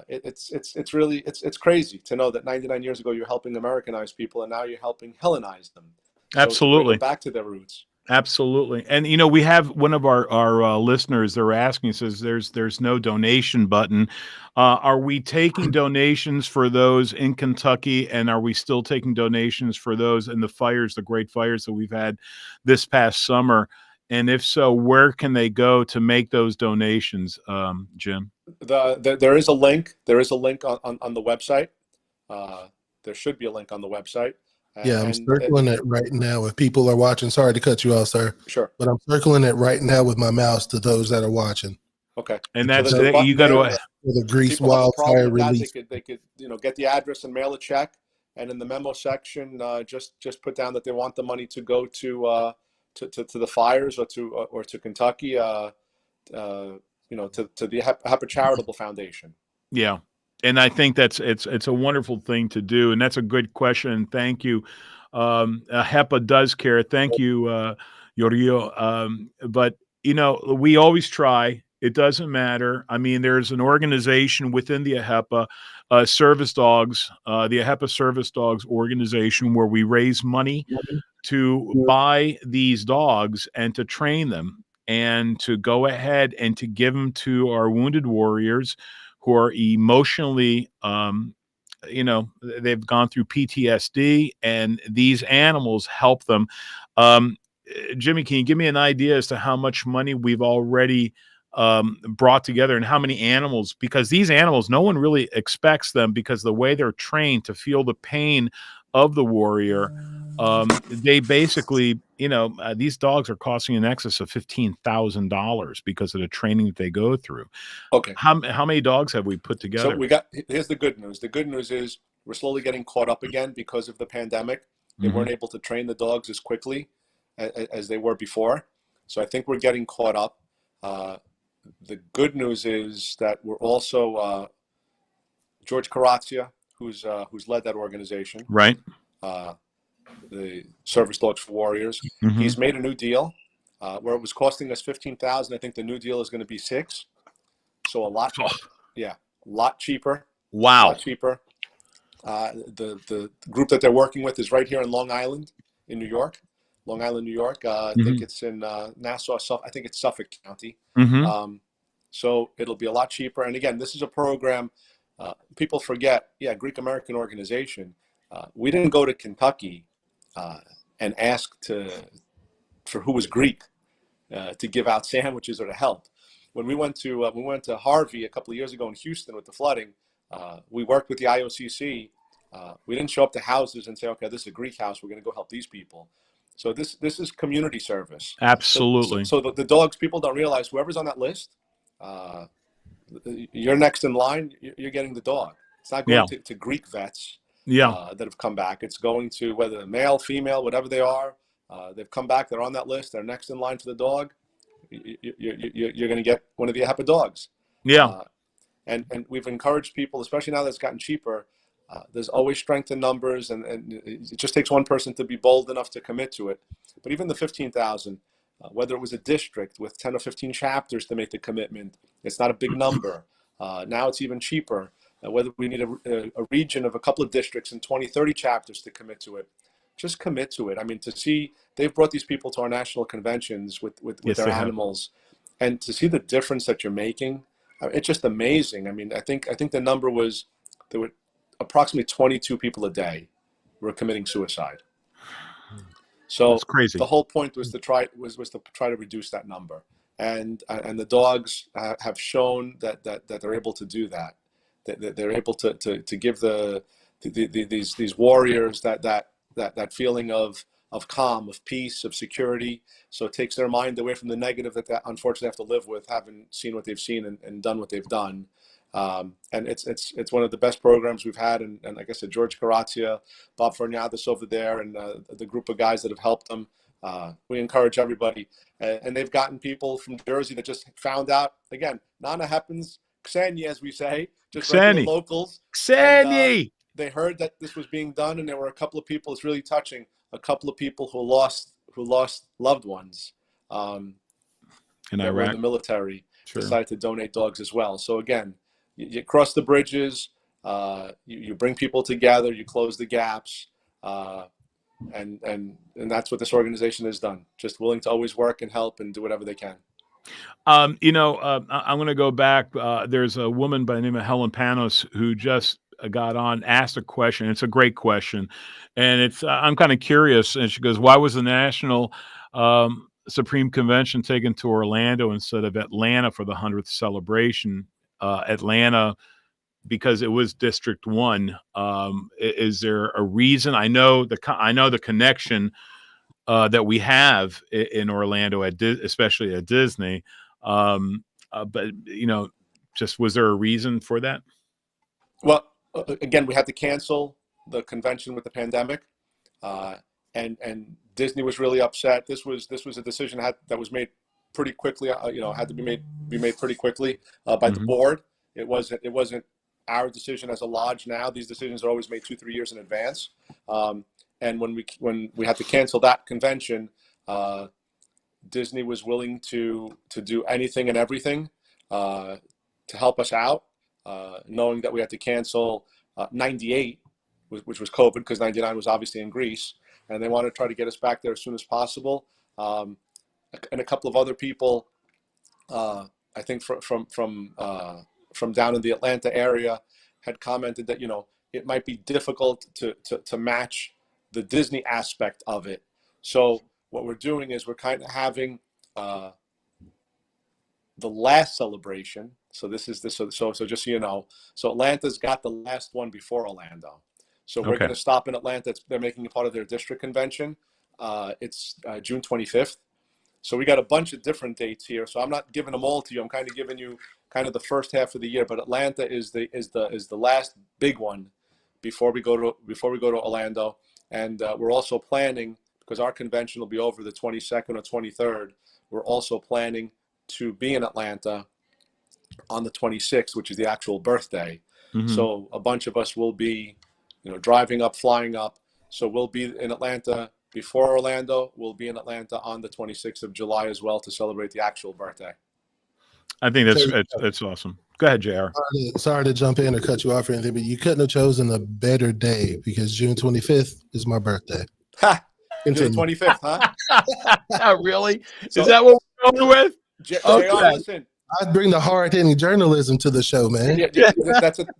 it's really crazy to know that 99 years ago you're helping Americanize people, and now you're helping Hellenize them. So Absolutely. bring them back to their roots. Absolutely. And we have one of our listeners, they're asking, says there's no donation button. Are we taking donations for those in Kentucky, and are we still taking donations for those in the great fires that we've had this past summer? And if so, where can they go to make those donations, Jim? There is a link. There is a link on the website. There should be a link on the website. Yeah, I'm circling it right now. If people are watching, sorry to cut you off, sir. Sure. But I'm circling it right now with my mouse to those that are watching. Okay. And that's you got to the Greece wildfire relief. They could get the address and mail a check, and in the memo section, just put down that they want the money to go to the fires or to Kentucky, to the AHEPA Charitable Foundation. Yeah. And I think it's a wonderful thing to do, and that's a good question. And thank you. AHEPA does care. Thank you, Yorio. But we always try. It doesn't matter. I mean, there's an organization within the AHEPA Service Dogs, the AHEPA Service Dogs organization, where we raise money to buy these dogs and to train them, and to go ahead and to give them to our wounded warriors who are emotionally, they've gone through PTSD, and these animals help them. Jimmy, can you give me an idea as to how much money we've already brought together, and how many animals? Because these animals, no one really expects them, because the way they're trained to feel the pain of the warrior, they basically, these dogs are costing in excess of $15,000 because of the training that they go through. Okay. How many dogs have we put together? So here's the good news. The good news is we're slowly getting caught up again because of the pandemic. They weren't able to train the dogs as quickly as they were before. So I think we're getting caught up. The good news is that we're also George Karazia, who's led that organization, right? The Service Dogs for Warriors. He's made a new deal where it was costing us $15,000. I think the new deal is going to be $6,000. So a lot cheaper. Wow, a lot cheaper. The group that they're working with is right here in Long Island, in New York. Long Island, New York. I think it's in Nassau. I think it's Suffolk County. So it'll be a lot cheaper. And again, this is a program. People forget. Yeah, Greek American organization. We didn't go to Kentucky and ask for who was Greek to give out sandwiches or to help. When we went to Harvey a couple of years ago in Houston with the flooding, we worked with the IOCC. We didn't show up to houses and say, okay, this is a Greek house, we're going to go help these people. So this is community service. Absolutely. So the dogs, people don't realize, whoever's on that list, you're next in line, you're getting the dog. It's not going to Greek vets that have come back. It's going to, whether male, female, whatever they are, they've come back, they're on that list, they're next in line for the dog. You're going to get one of the AHEPA dogs. Yeah. And we've encouraged people, especially now that it's gotten cheaper, There's always strength in numbers, and it just takes one person to be bold enough to commit to it. But even the 15,000, whether it was a district with 10 or 15 chapters to make the commitment, it's not a big number. Now it's even cheaper. Whether we need a region of a couple of districts and 20, 30 chapters to commit to it, just commit to it. I mean, to see, they've brought these people to our national conventions with Yes, their they have. animals, and to see the difference that you're making, it's just amazing. I mean, I think the number was, there were approximately 22 people a day were committing suicide. So That's crazy. the whole point was to try to reduce that number, and the dogs have shown that they're able to do that. That they're able to give these warriors that feeling of calm, of peace, of security. So it takes their mind away from the negative that unfortunately have to live with, having seen what they've seen and done what they've done. And it's one of the best programs we've had. And like I said, George Carazia, Bob Fernández over there, and the group of guys that have helped them. We encourage everybody. And they've gotten people from Jersey that just found out, again, Nana happens, Ksenia, as we say, just regular locals. Ksenia! They heard that this was being done, and there were a couple of people, it's really touching, a couple of people who lost loved ones in that were in the military, sure, decided to donate dogs as well. So again, you cross the bridges, you bring people together, you close the gaps, and that's what this organization has done. Just willing to always work and help and do whatever they can. I'm going to go back. There's a woman by the name of Helen Panos who just got on, asked a question. It's a great question, and it's I'm kind of curious. And she goes, "Why was the National Supreme Convention taken to Orlando instead of Atlanta for the 100th celebration?" Atlanta, because it was District 1. Is there a reason? I know the connection that we have in Orlando, especially at Disney. But just was there a reason for that? Well, again, we had to cancel the convention with the pandemic, and Disney was really upset. This was a decision that was made pretty quickly. Had to be made pretty quickly by the board. It wasn't our decision as a lodge. Now these decisions are always made 2-3 years in advance. And when we had to cancel that convention, Disney was willing to do anything and everything to help us out, knowing that we had to cancel 98, which was COVID, because 99 was obviously in Greece, and they wanted to try to get us back there as soon as possible. And a couple of other people, I think from down in the Atlanta area, had commented that it might be difficult to match the Disney aspect of it. So what we're doing is we're kind of having the last celebration. So this is this. So just so you know, so Atlanta's got the last one before Orlando. So we're going to stop in Atlanta. They're making it part of their district convention. It's June 25th. So we got a bunch of different dates here. So I'm not giving them all to you. I'm kind of giving you kind of the first half of the year. But Atlanta is the last big one before we go to Orlando. And we're also planning, because our convention will be over the 22nd or 23rd. We're also planning to be in Atlanta on the 26th, which is the actual birthday. So a bunch of us will be, driving up, flying up. So we'll be in Atlanta before Orlando. We'll be in Atlanta on the 26th of July as well to celebrate the actual birthday. I think that's awesome. Go ahead, JR. Sorry to jump in or cut you off or anything, but you couldn't have chosen a better day, because June 25th is my birthday. Ha! June 25th, huh? Really? Is that what we're going with? JR, listen. I'd bring the hard-hitting journalism to the show, man. Yeah,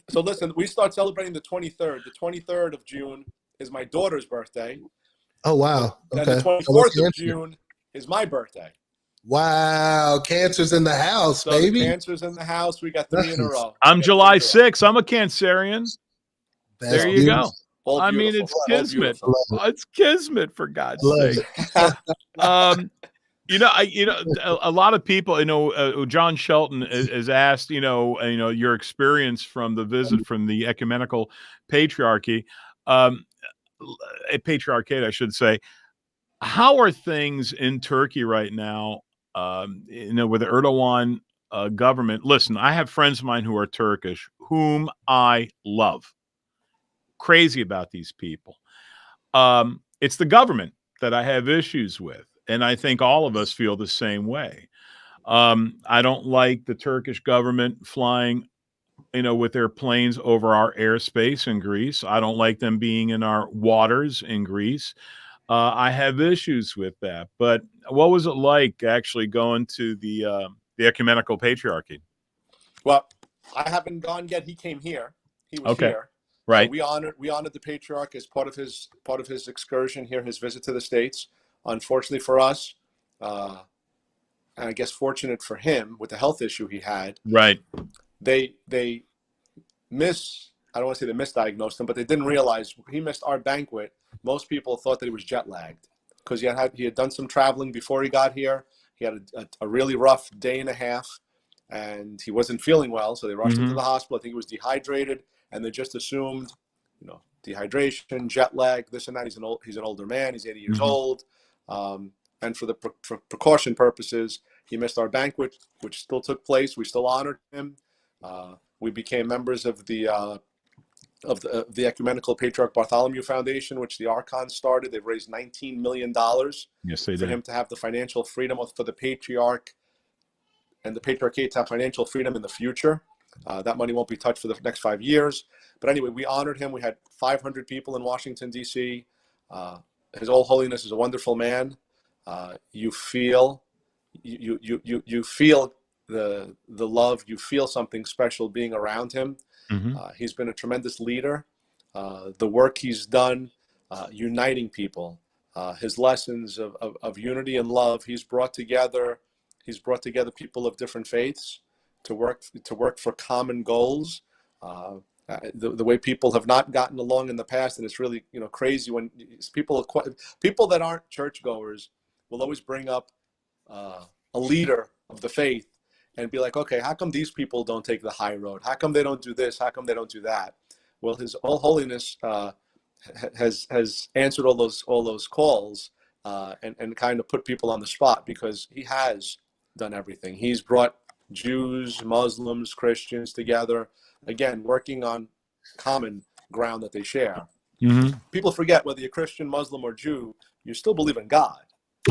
so listen, we start celebrating the 23rd. The 23rd of June is my daughter's birthday. Oh, wow. Okay. And the 24th of June is my birthday. Wow. Cancer's in the house, baby. Cancer's in the house. We got 3 in a row. I'm July 6th. I'm a Cancerian. There you go. I mean, it's kismet. It's kismet, for God's sake. A lot of people, John Shelton is asked, your experience from the visit from the ecumenical patriarchy, patriarchate, I should say. How are things in Turkey right now? With the Erdogan government. Listen, I have friends of mine who are Turkish, whom I love. crazy about these people. It's the government that I have issues with, and I think all of us feel the same way. I don't like the Turkish government flying, with their planes over our airspace in Greece. I don't like them being in our waters in Greece. I have issues with that. But what was it like actually going to the ecumenical patriarchy? Well, I haven't gone yet. He came here. He was here. Right. We honored the patriarch as part of his excursion here, his visit to the States. Unfortunately for us, and I guess fortunate for him with the health issue he had. Right. They I don't want to say they misdiagnosed him, but they didn't realize he missed our banquet. Most people thought that he was jet lagged because he had done some traveling before he got here. He had a really rough day and a half, and he wasn't feeling well, so they rushed him to the hospital. I think he was dehydrated, and they just assumed, dehydration, jet lag, this and that. He's an older man. He's 80 years old, and for precaution purposes, he missed our banquet, which still took place. We still honored him. We became members of the Ecumenical Patriarch Bartholomew Foundation, which the Archons started. They've raised $19 million for him to have the financial freedom, for the patriarch and the patriarchate to have financial freedom in the future. That money won't be touched for the next 5 years. But anyway, we honored him. We had 500 people in Washington, D.C. His Old Holiness is a wonderful man. You feel the love. You feel something special being around him. He's been a tremendous leader. The work he's done, uniting people, his lessons of unity and love. He's brought together people of different faiths to work for common goals. The way people have not gotten along in the past, and it's really crazy when people that aren't churchgoers will always bring up a leader of the faith and be like, okay, how come these people don't take the high road? How come they don't do this? How come they don't do that? Well, His All Holiness has answered all those calls and kind of put people on the spot, because he has done everything. He's brought Jews, Muslims, Christians together, again, working on common ground that they share. People forget whether you're Christian, Muslim, or Jew, you still believe in God.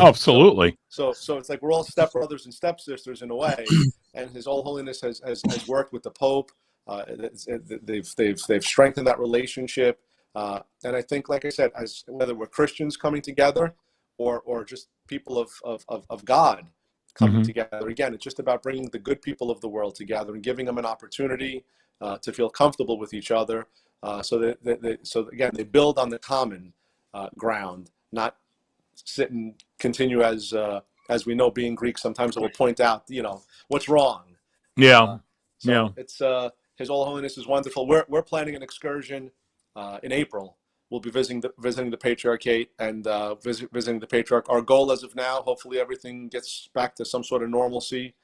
Oh, absolutely. So it's like we're all stepbrothers and stepsisters in a way. And His Old Holiness has worked with the Pope. They've strengthened that relationship. And I think, like I said, as whether we're Christians coming together or just people of God coming together, again, it's just about bringing the good people of the world together and giving them an opportunity to feel comfortable with each other. So again, they build on the common ground, not sit and continue as we know, being Greek, sometimes it will point out, what's wrong. It's His Old Holiness is wonderful. We're planning an excursion in April. We'll be visiting the Patriarchate and visiting the Patriarch. Our goal as of now, hopefully everything gets back to some sort of normalcy.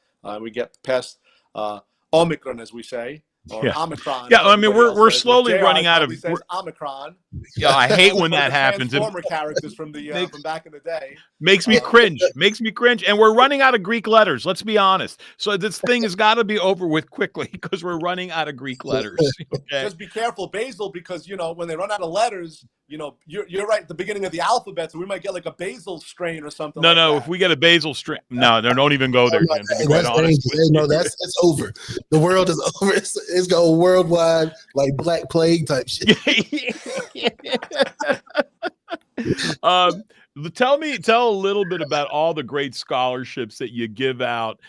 We get past Omicron, as we say. Or Omicron. Yeah, I mean, we're slowly running out of. Omicron. Yeah, I hate when that happens. Transformer characters from from back in the day. Makes me cringe. And we're running out of Greek letters. Let's be honest. So this thing has got to be over with quickly because we're running out of Greek letters. Okay? Just be careful, Basil, because when they run out of letters, you're right at the beginning of the alphabet, so we might get like a Basil strain or something. No, if we get a Basil strain, no, don't even go there. Jim, to be quite honest. That's over. The world is over. It's going worldwide, like Black Plague type shit. Tell a little bit about all the great scholarships that you give out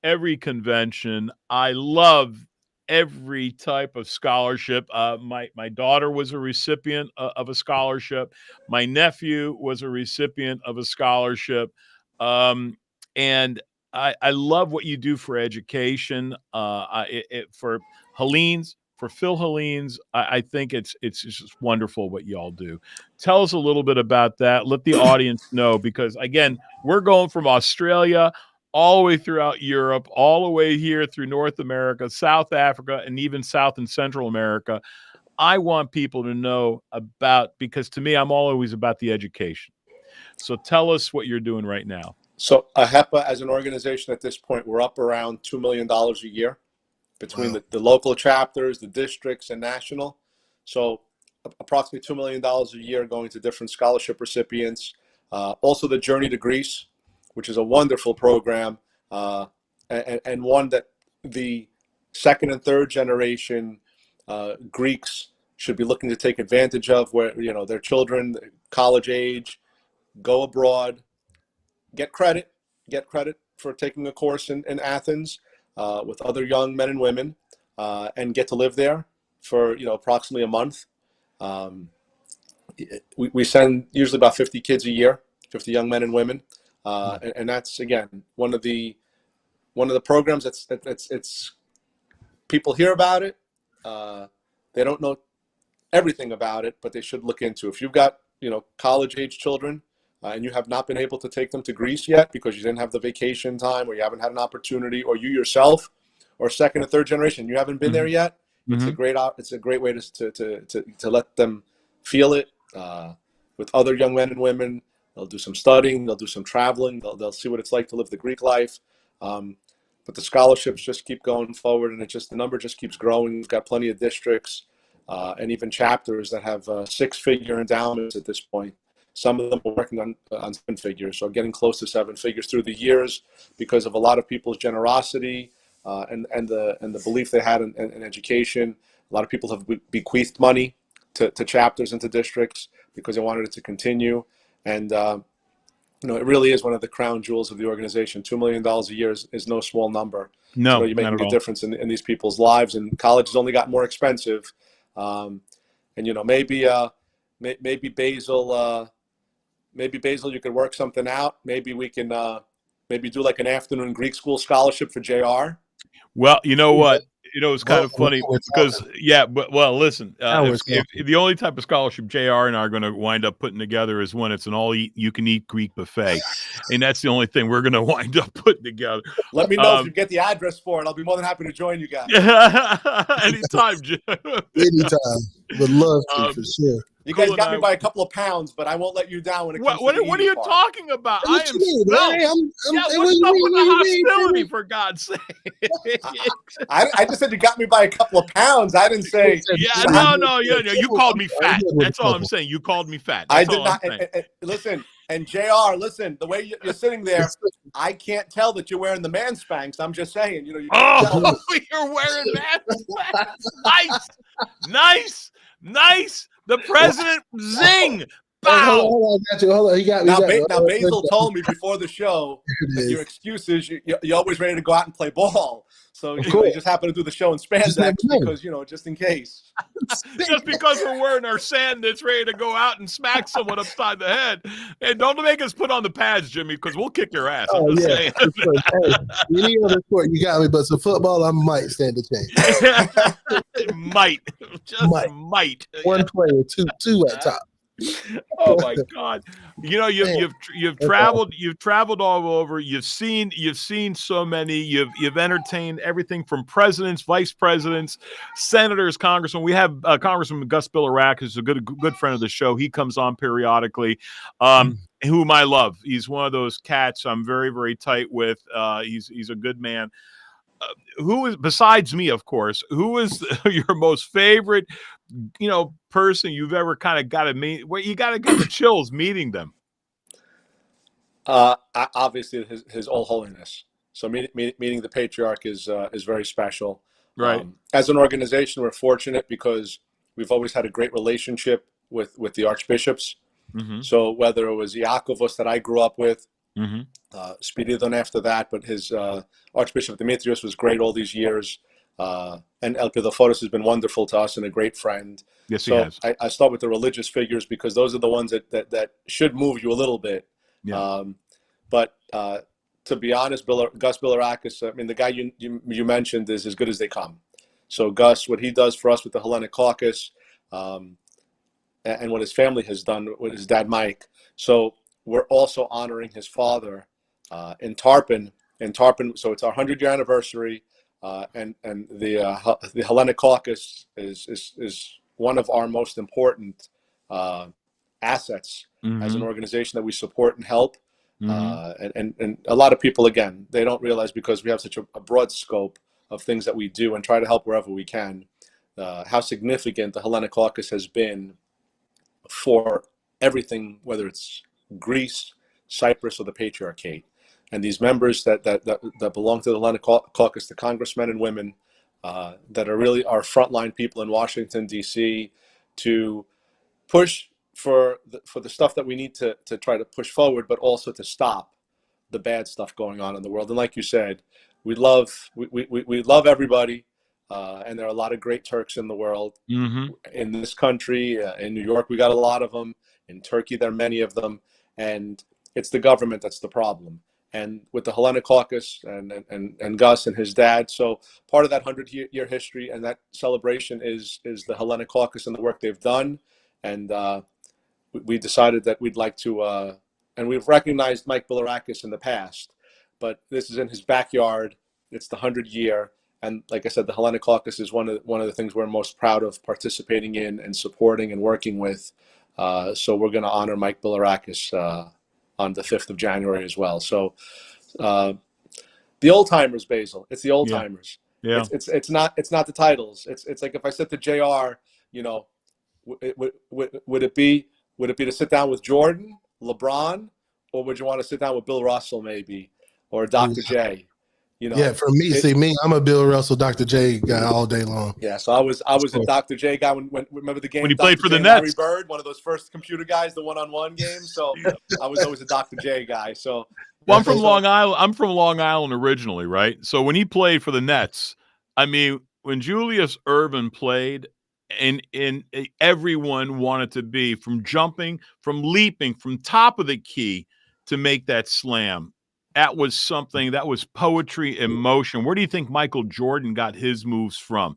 every convention. I love every type of scholarship. My daughter was a recipient of a scholarship. My nephew was a recipient of a scholarship. And I love what you do for education, for Hellenes, for Phil Hellenes. I think it's just wonderful what you all do. Tell us a little bit about that. Let the audience know, because again, we're going from Australia all the way throughout Europe, all the way here through North America, South Africa, and even South and Central America. I want people to know about, because to me, I'm always about the education. So tell us what you're doing right now. So AHEPA, as an organization at this point, we're up around $2 million a year between the local chapters, the districts, and national. So approximately $2 million a year going to different scholarship recipients. Also, the Journey to Greece, which is a wonderful program, and one that the second and third generation Greeks should be looking to take advantage of, where their children, college age, go abroad, get credit for taking a course in Athens with other young men and women, and get to live there for approximately a month. We send usually about 50 kids a year, 50 young men and women, and that's again one of the programs that's people hear about it. They don't know everything about it, but they should look into. If you've got college age children and you have not been able to take them to Greece yet because you didn't have the vacation time, or you haven't had an opportunity, or you yourself, or second or third generation, you haven't been there yet, it's a great way to let them feel it with other young men and women. They'll do some studying, they'll do some traveling, they'll see what it's like to live the Greek life. But the scholarships just keep going forward, and the number just keeps growing. We've got plenty of districts and even chapters that have 6-figure endowments at this point. Some of them are working on 7 figures, so getting close to 7 figures through the years because of a lot of people's generosity and the belief they had in education. A lot of people have bequeathed money to chapters and to districts because they wanted it to continue. And it really is one of the crown jewels of the organization. $2 million a year is no small number. No, so you're making a difference in these people's lives. And college has only got more expensive. And maybe Basile, you could work something out. Maybe we can maybe do like an afternoon Greek school scholarship for JR. Well, you know what? It's kind of funny because, listen, if the only type of scholarship JR and I are going to wind up putting together is when it's an all-you-can-eat Greek buffet. And that's the only thing we're going to wind up putting together. Let me know if you get the address for it. I'll be more than happy to join you guys. Anytime, Jim. Anytime. Would love to, for sure. You guys got me by a couple of pounds, but I won't let you down when it comes to the What are you talking about? What you mean, what's up with the hostility, for God's sake? I just said you got me by a couple of pounds. I didn't say. No. You called me fat. That's all I'm saying. You called me fat. I did not. Listen, and JR, listen, the way you're sitting there, I can't tell that you're wearing the man Spanx. I'm just saying, you you're wearing man Spanx. Nice. The president, zing. Hold on. He got me. Now, Basile told me before the show that your excuse is you're always ready to go out and play ball. So you just happen to do the show in spandex because, just in case. Just because we're wearing our sand that's ready to go out and smack someone upside the head. And don't make us put on the pads, Jimmy, because we'll kick your ass. I'm just saying. Any other sport, you got me, but some football, I might stand a chance. Might. One player, two at top. Oh my God! You've traveled all over. You've seen so many. You've entertained everything from presidents, vice presidents, senators, congressmen. We have Congressman Gus Bilarak, who's a good friend of the show. He comes on periodically. Whom I love. He's one of those cats I'm very, very tight with. He's a good man. Who is, besides me, of course, who is your most favorite, person you've ever kind of got to meet? Where you got to get the chills meeting them? Obviously, His All Holiness. So meeting the patriarch is very special. Right. As an organization, we're fortunate because we've always had a great relationship with the archbishops. Mm-hmm. So whether it was Iakovos that I grew up with, mm-hmm. Spiridon after that, but his Archbishop Demetrios was great all these years. And Elpidoforos has been wonderful to us and a great friend. Yes, so he has. I start with the religious figures because those are the ones that should move you a little bit. Yeah. But to be honest, Gus Bilarakis, I mean, the guy you mentioned is as good as they come. So Gus, what he does for us with the Hellenic Caucus, and what his family has done with his dad, Mike. So we're also honoring his father in Tarpon. So it's our 100-year anniversary, and the Hellenic Caucus is one of our most important assets mm-hmm. as an organization that we support and help. Mm-hmm. And a lot of people, again, they don't realize because we have such a broad scope of things that we do and try to help wherever we can. how significant the Hellenic Caucus has been for everything, whether it's Greece, Cyprus, or the Patriarchate. And these members that belong to the Hellenic Caucus, the congressmen and women that are really our frontline people in Washington, D.C., to push for the stuff that we need to try to push forward, but also to stop the bad stuff going on in the world. And like you said, we love everybody, and there are a lot of great Turks in the world. In this country, in New York, we got a lot of them. In Turkey, there are many of them, and it's the government that's the problem. And with the Hellenic Caucus and Gus and his dad, so part of that 100-year history and that celebration is the Hellenic Caucus and the work they've done. And we decided that we'd like to, and we've recognized Mike Bilirakis in the past, but this is in his backyard. It's the 100-year, and like I said, the Hellenic Caucus is one of the things we're most proud of participating in and supporting and working with. So we're going to honor Mike Bilirakis on the 5th of January as well. So the old timers, Basil. It's the old timers. Yeah. It's not the titles. It's like if I said to JR, you know, would it be to sit down with Jordan, LeBron, or would you want to sit down with Bill Russell maybe, or Dr. J? You know, yeah, for me, I'm a Bill Russell, Dr. J guy all day long. Yeah, so I was a Dr. J guy when remember the game when he Dr. played for J the Nets, Larry Bird, one of those first computer guys, the one-on-one game. So I was always a Dr. J guy. So well, I'm from Long Island. I'm from Long Island originally, right? So when he played for the Nets, I mean, when Julius Erving played, and everyone wanted to be from jumping, from leaping, from top of the key to make that slam. That was something, that was poetry in motion. Where do you think Michael Jordan got his moves from?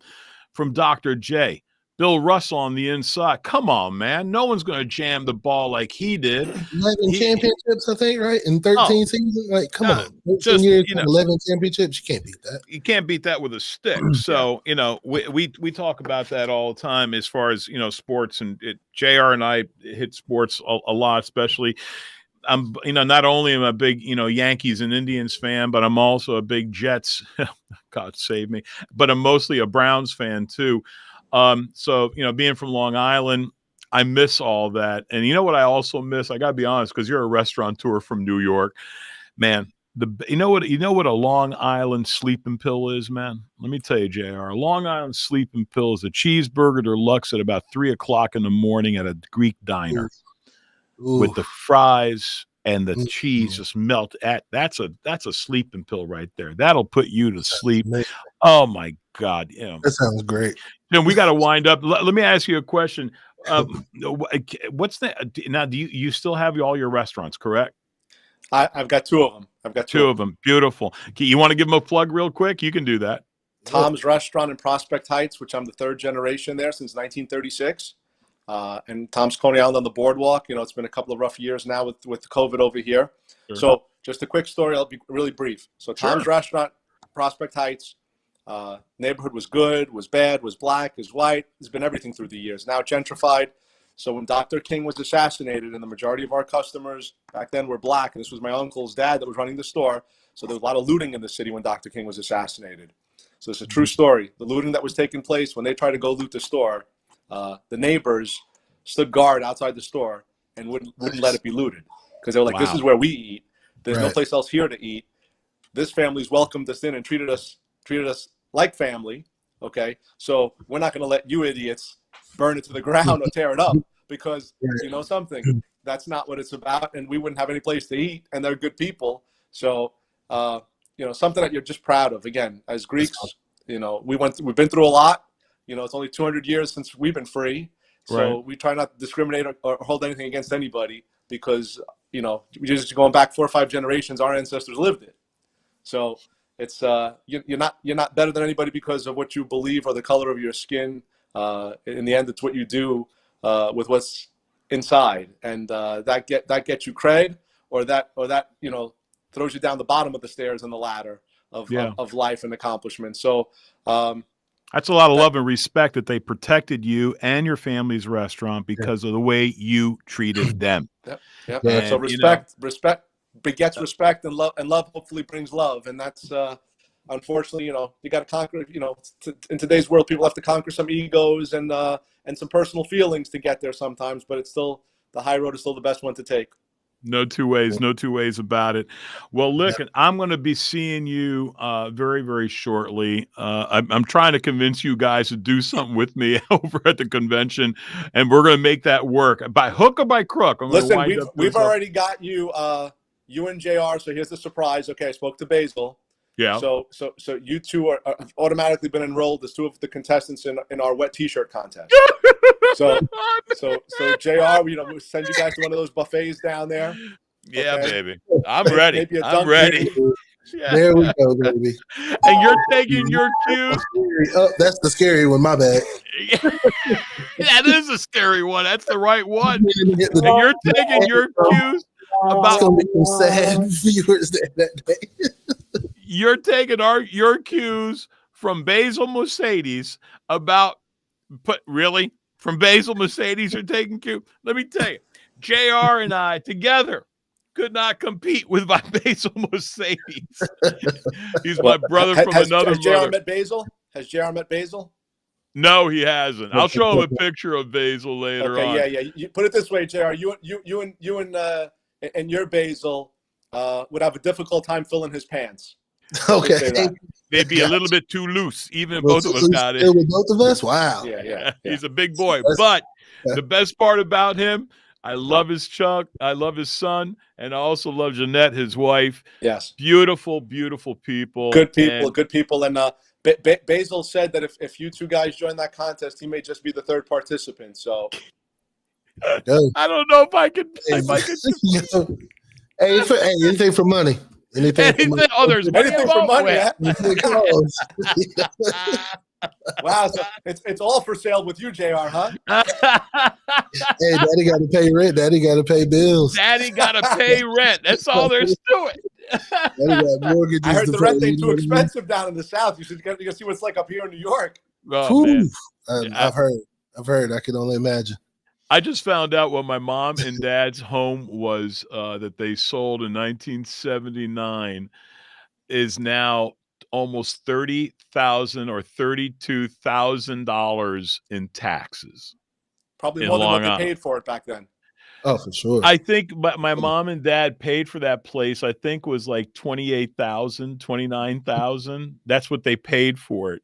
From Dr. J. Bill Russell on the inside. Come on, man. No one's going to jam the ball like he did. 11 championships, I think, right? In 13 seasons? Like, come on. 13 years, you know, 11 championships. You can't beat that. You can't beat that with a stick. So, you know, we talk about that all the time as far as, you know, sports. And JR and I hit sports a lot, especially. I'm, you know, not only am I a big, you know, Yankees and Indians fan, but I'm also a big Jets. God save me. But I'm mostly a Browns fan too. So, you know, being from Long Island, I miss all that. And you know what I also miss? I got to be honest, because you're a restaurateur from New York, man. You know what a Long Island sleeping pill is, man? Let me tell you, JR. A Long Island sleeping pill is a cheeseburger deluxe at about 3:00 in the morning at a Greek diner. Ooh. With the fries and the cheese just melt that's a sleeping pill right there. That'll put you to sleep. Oh my God. Yeah. That sounds great. Then we got to wind up. Let me ask you a question. What's that now? Do you still have all your restaurants, correct? I've got two of them. I've got two of them. Beautiful. Okay, you want to give them a plug real quick? You can do that. Tom's Restaurant in Prospect Heights, which I'm the third generation there since 1936. And Tom's Coney Island on the boardwalk. You know, it's been a couple of rough years now with COVID over here. Sure. So just a quick story. I'll be really brief. So Tom's Restaurant, Prospect Heights, neighborhood was good, was bad, was black, is white. It's been everything through the years. Now gentrified. So when Dr. King was assassinated, and the majority of our customers back then were black, and this was my uncle's dad that was running the store. So there was a lot of looting in the city when Dr. King was assassinated. So it's a true story. The looting that was taking place when they tried to go loot the store, the neighbors stood guard outside the store and wouldn't let it be looted, because they were like, This is where we eat. There's no place else here to eat. This family's welcomed us in and treated us like family. Okay, so we're not going to let you idiots burn it to the ground or tear it up, because you know something, that's not what it's about, and we wouldn't have any place to eat, and they're good people. So you know, something that you're just proud of. Again, as Greeks, you know, we've been through a lot. You know, it's only 200 years since we've been free. So we try not to discriminate or hold anything against anybody, because, you know, we're just going back 4 or 5 generations, our ancestors lived it. So it's you're not better than anybody because of what you believe or the color of your skin. In the end, it's what you do with what's inside, and that gets you cred, or that you know, throws you down the bottom of the stairs in the ladder of life and accomplishment. So that's a lot of love and respect that they protected you and your family's restaurant because of the way you treated them. Yep. And, so respect begets respect, and love hopefully brings love, and that's unfortunately, you got to conquer. In today's world, people have to conquer some egos and some personal feelings to get there sometimes. But it's still, the high road is still the best one to take. No two ways about it. Well, look, I'm going to be seeing you very, very shortly. I'm trying to convince you guys to do something with me over at the convention, and we're going to make that work by hook or by crook. Listen, we've already got you, you and JR. So here's the surprise. Okay, I spoke to Basile. Yeah. So you two are automatically been enrolled as two of the contestants in our wet T-shirt contest. So JR, we'll send you guys to one of those buffets down there. Yeah, okay? Baby. I'm ready. I'm ready. Yeah. There we go, baby. And you're taking your cues. Oh, that's the scary one. My bad. That is a scary one. That's the right one. And you're taking your cues about some sad viewers that day. You're taking your cues from Basile Mercedes about, but really from Basile Mercedes are taking cue. Let me tell you, JR and I together could not compete with my Basile Mercedes. He's my brother from another mother. Has JR met Basile? Has JR met Basile? No, he hasn't. I'll show him a picture of Basile later on. Yeah. You put it this way, JR. You and your Basile would have a difficult time filling his pants. Okay. They'd be a little bit too loose. Even both of us got it. With both of us? Wow. Yeah. He's a big boy. But the best part about him, I love his Chuck. I love his son. And I also love Jeanette, his wife. Yes. Beautiful, beautiful people. Good people. And Basile said that if you two guys join that contest, he may just be the third participant. So I don't know if I could. Anything for money. Anything for money. Wow, so it's all for sale with you, JR, huh? Hey, Daddy got to pay rent. Daddy got to pay bills. Daddy got to pay rent. That's all there's to it. I heard the rent ain't too expensive down in the South. You should go see what it's like up here in New York. Oh, man. I've heard. I can only imagine. I just found out what my mom and dad's home was that they sold in 1979 is now almost $30,000 or $32,000 in taxes. Probably more than what they paid for it back then. Oh, for sure. I think my mom and dad paid for that place. I think was like $28,000, $29,000. That's what they paid for it,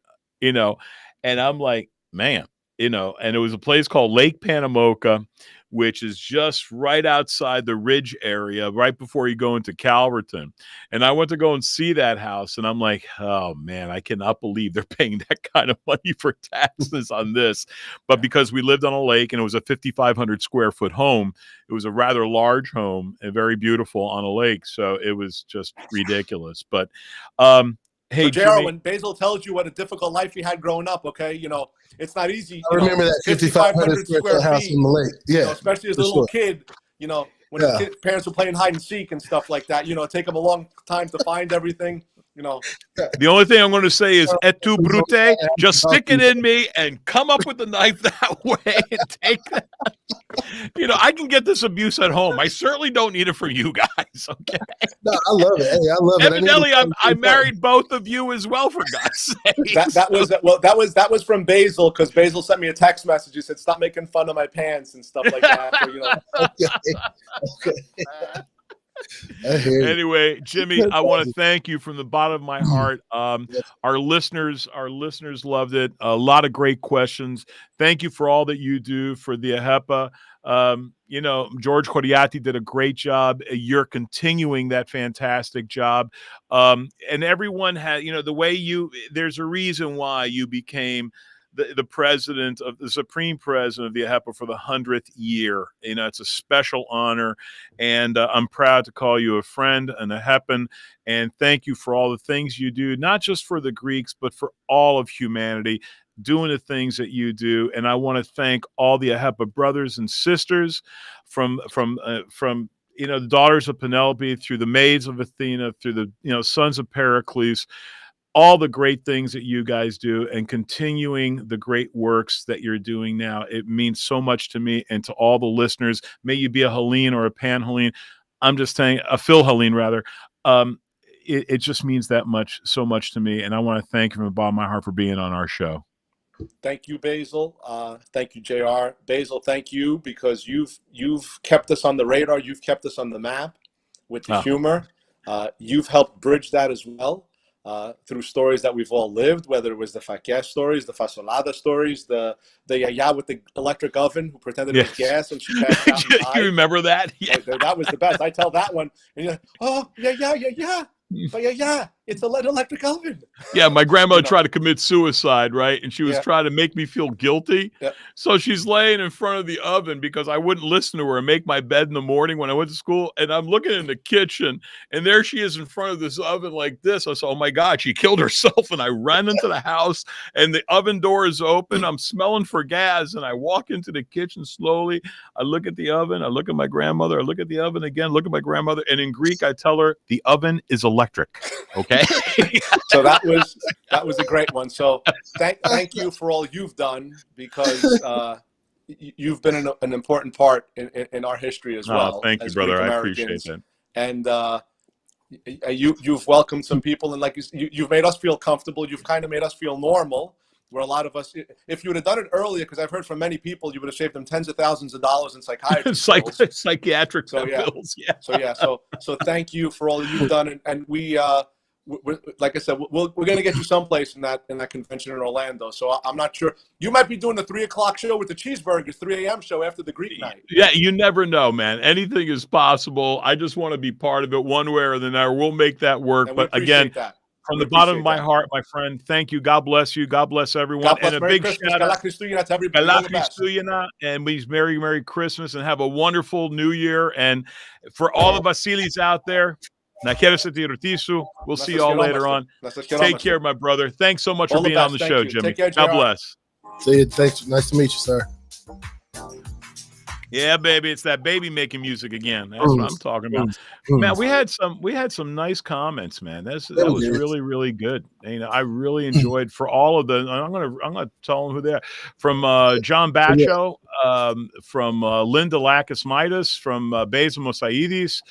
And I'm like, man. And it was a place called Lake Panamoka, which is just right outside the Ridge area, right before you go into Calverton. And I went to go and see that house, and I'm like, oh, man, I cannot believe they're paying that kind of money for taxes on this. But because we lived on a lake and it was a 5,500 square foot home, it was a rather large home and very beautiful on a lake. So it was just ridiculous. But hey, so JR, when Basile tells you what a difficult life he had growing up, okay, it's not easy. I remember that 5,500 square foot house in the lake. Yeah, especially as a little kid, when his parents were playing hide and seek and stuff like that. Take them a long time to find everything. The only thing I'm going to say is et tu brute, just stick it in me and come up with the knife that way and take that. I can get this abuse at home. I certainly don't need it from you guys. Okay. No, I love it. Hey, I love it. Evidently, I married both of you as well, for God's sake. That was from Basile, because Basile sent me a text message. He said, "Stop making fun of my pants and stuff like that." Okay. Anyway, Jimmy, I want to thank you from the bottom of my heart. Our listeners loved it. A lot of great questions. Thank you for all that you do for the AHEPA. George Coriati did a great job. You're continuing that fantastic job. And everyone had, the way there's a reason why you became the president of the supreme president of the AHEPA for the 100th year. It's a special honor, and I'm proud to call you a friend and a AHEPan. And thank you for all the things you do, not just for the Greeks, but for all of humanity, doing the things that you do. And I want to thank all the AHEPA brothers and sisters from the daughters of Penelope, through the maids of Athena, through the sons of Pericles, all the great things that you guys do, and continuing the great works that you're doing now. It means so much to me and to all the listeners. May you be a Hellene or a Pan-Hellene. I'm just saying, a Phil-Hellene rather. it just means so much to me. And I want to thank you from the bottom of my heart for being on our show. Thank you, Basile. Thank you, JR. Basile, thank you, because you've kept us on the radar. You've kept us on the map with the humor. You've helped bridge that as well through stories that we've all lived, whether it was the faqué stories, the fasolada stories, the yaya with the electric oven who pretended it was gas and she passed out and died. You remember that? Yeah. That was the best. I tell that one, and you're like, oh, yeah. But it's an electric oven. Yeah, my grandmother tried to commit suicide, right? And she was trying to make me feel guilty. Yeah. So she's laying in front of the oven because I wouldn't listen to her and make my bed in the morning when I went to school. And I'm looking in the kitchen, and there she is in front of this oven like this. I said, oh, my God, she killed herself. And I ran into the house, and the oven door is open. I'm smelling for gas, and I walk into the kitchen slowly. I look at the oven. I look at my grandmother. I look at the oven again, look at my grandmother. And in Greek, I tell her, the oven is electric. Okay. So that was a great one. So thank you for all you've done, because you've been an important part in our history as well. Thank you, brother. I appreciate that. And you've welcomed some people, and like you've made us feel comfortable. You've kind of made us feel normal. Where a lot of us, if you would have done it earlier, because I've heard from many people, you would have saved them tens of thousands of dollars in psychiatry psychiatric bills. Yeah. So thank you for all you've done, and we're, like I said, we're going to get you someplace in that convention in Orlando. So I'm not sure. You might be doing the 3:00 show with the cheeseburgers, 3 a.m. show after the Greek night. Yeah, you never know, man. Anything is possible. I just want to be part of it one way or the other. We'll make that work. And but again, from the bottom of my heart, my friend, thank you. God bless you. God bless everyone. God bless. And a Merry big Christmas. shout out to everybody. And we Merry Christmas, and have a wonderful New Year. And for all the Basilis out there, we'll see you all later on. Take care, my brother. Thanks so much for being on the show, Jimmy. God bless. See you. Thanks. Nice to meet you, sir. Yeah, baby, it's that baby making music again. That's what I'm talking about. Man, we had some nice comments, man. That was really, really good. You know, I really enjoyed for all of the. I'm gonna tell them who they are. From John Bacho, from Linda Lakis-Midas, from Basil Mosaidis,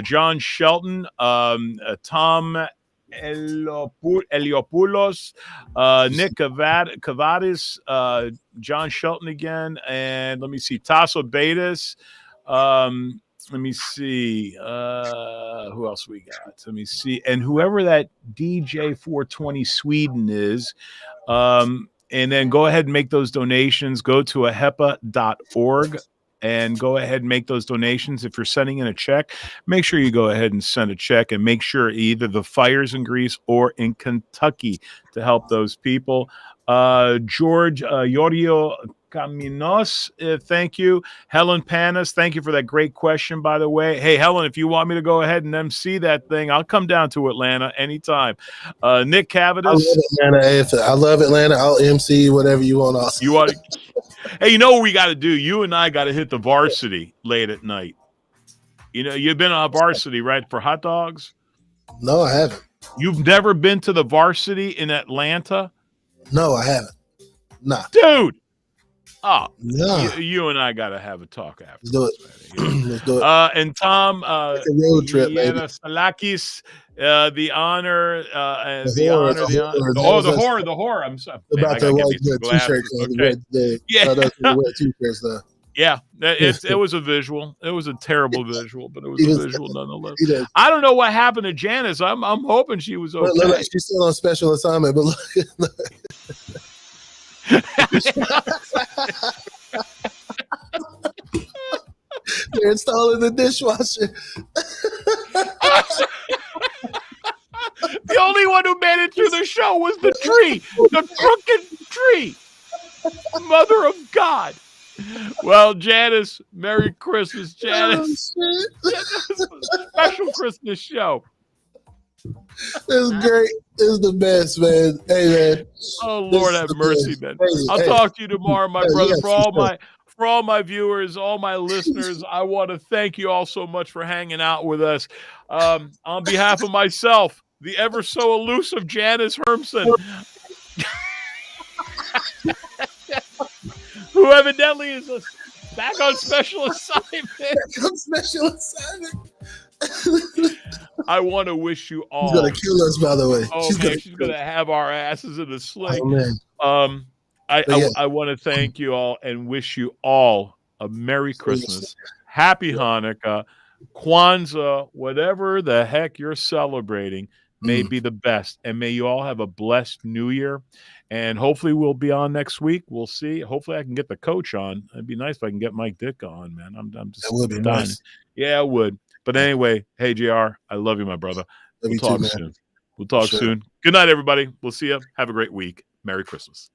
John Shelton, Tom Eliopoulos, Nick Cavadis, John Shelton again, and let me see, Tasso Betis. Let me see who else we got. Let me see, and whoever that DJ 420 Sweden is. And then go ahead and make those donations. Go to AHEPA.org. And go ahead and make those donations. If you're sending in a check, make sure you go ahead and send a check, and make sure either the fire's in Greece or in Kentucky to help those people. George Yorio Caminos, thank you. Helen Panis, thank you for that great question, by the way. Hey, Helen, if you want me to go ahead and MC that thing, I'll come down to Atlanta anytime. Nick Cavadis. I love Atlanta. I'll MC whatever you want. Also. You want to? Hey, you know what we got to do? You and I got to hit the Varsity late at night. You know, you've been on Varsity, right, for hot dogs? No, I haven't. You've never been to the Varsity in Atlanta? No, I haven't. Nah. Dude. Oh, nah. You and I got to have a talk after. Let's do it. Let's do it. And Tom road trip, Salakis, the honor, the horror. I'm sorry. About the white t-shirts. Yeah, it was a visual. It was a terrible visual, but it was a visual nonetheless. I don't know what happened to Janice. I'm hoping she was okay. Look, she's still on special assignment, but look. They're installing the dishwasher. The only one who made it through the show was the tree, the crooked tree. Mother of God. Well, Janice, Merry Christmas, Janice. Special Christmas show. This is great. This is the best, man. Hey, man. Oh, Lord have mercy, man. I'll talk to you tomorrow, my brother. For all my viewers, all my listeners, I want to thank you all so much for hanging out with us. On behalf of myself, the ever so elusive Janice Hermsen, who evidently is back on special assignment. I want to wish you all. She's gonna kill us, by the way. Oh man, she's gonna have our asses in a sling. Oh, man. I want to thank you all and wish you all a Merry Christmas, Happy Hanukkah, Kwanzaa, whatever the heck you're celebrating. May be the best, and may you all have a blessed New Year. And hopefully we'll be on next week. We'll see. Hopefully I can get the coach on. It'd be nice if I can get Mike Dick on, man. I'm just that would be dying. nice. Yeah, it would. But anyway, hey JR, I love you, my brother. We'll talk soon. We'll talk soon. Good night, everybody. We'll see you. Have a great week. Merry Christmas.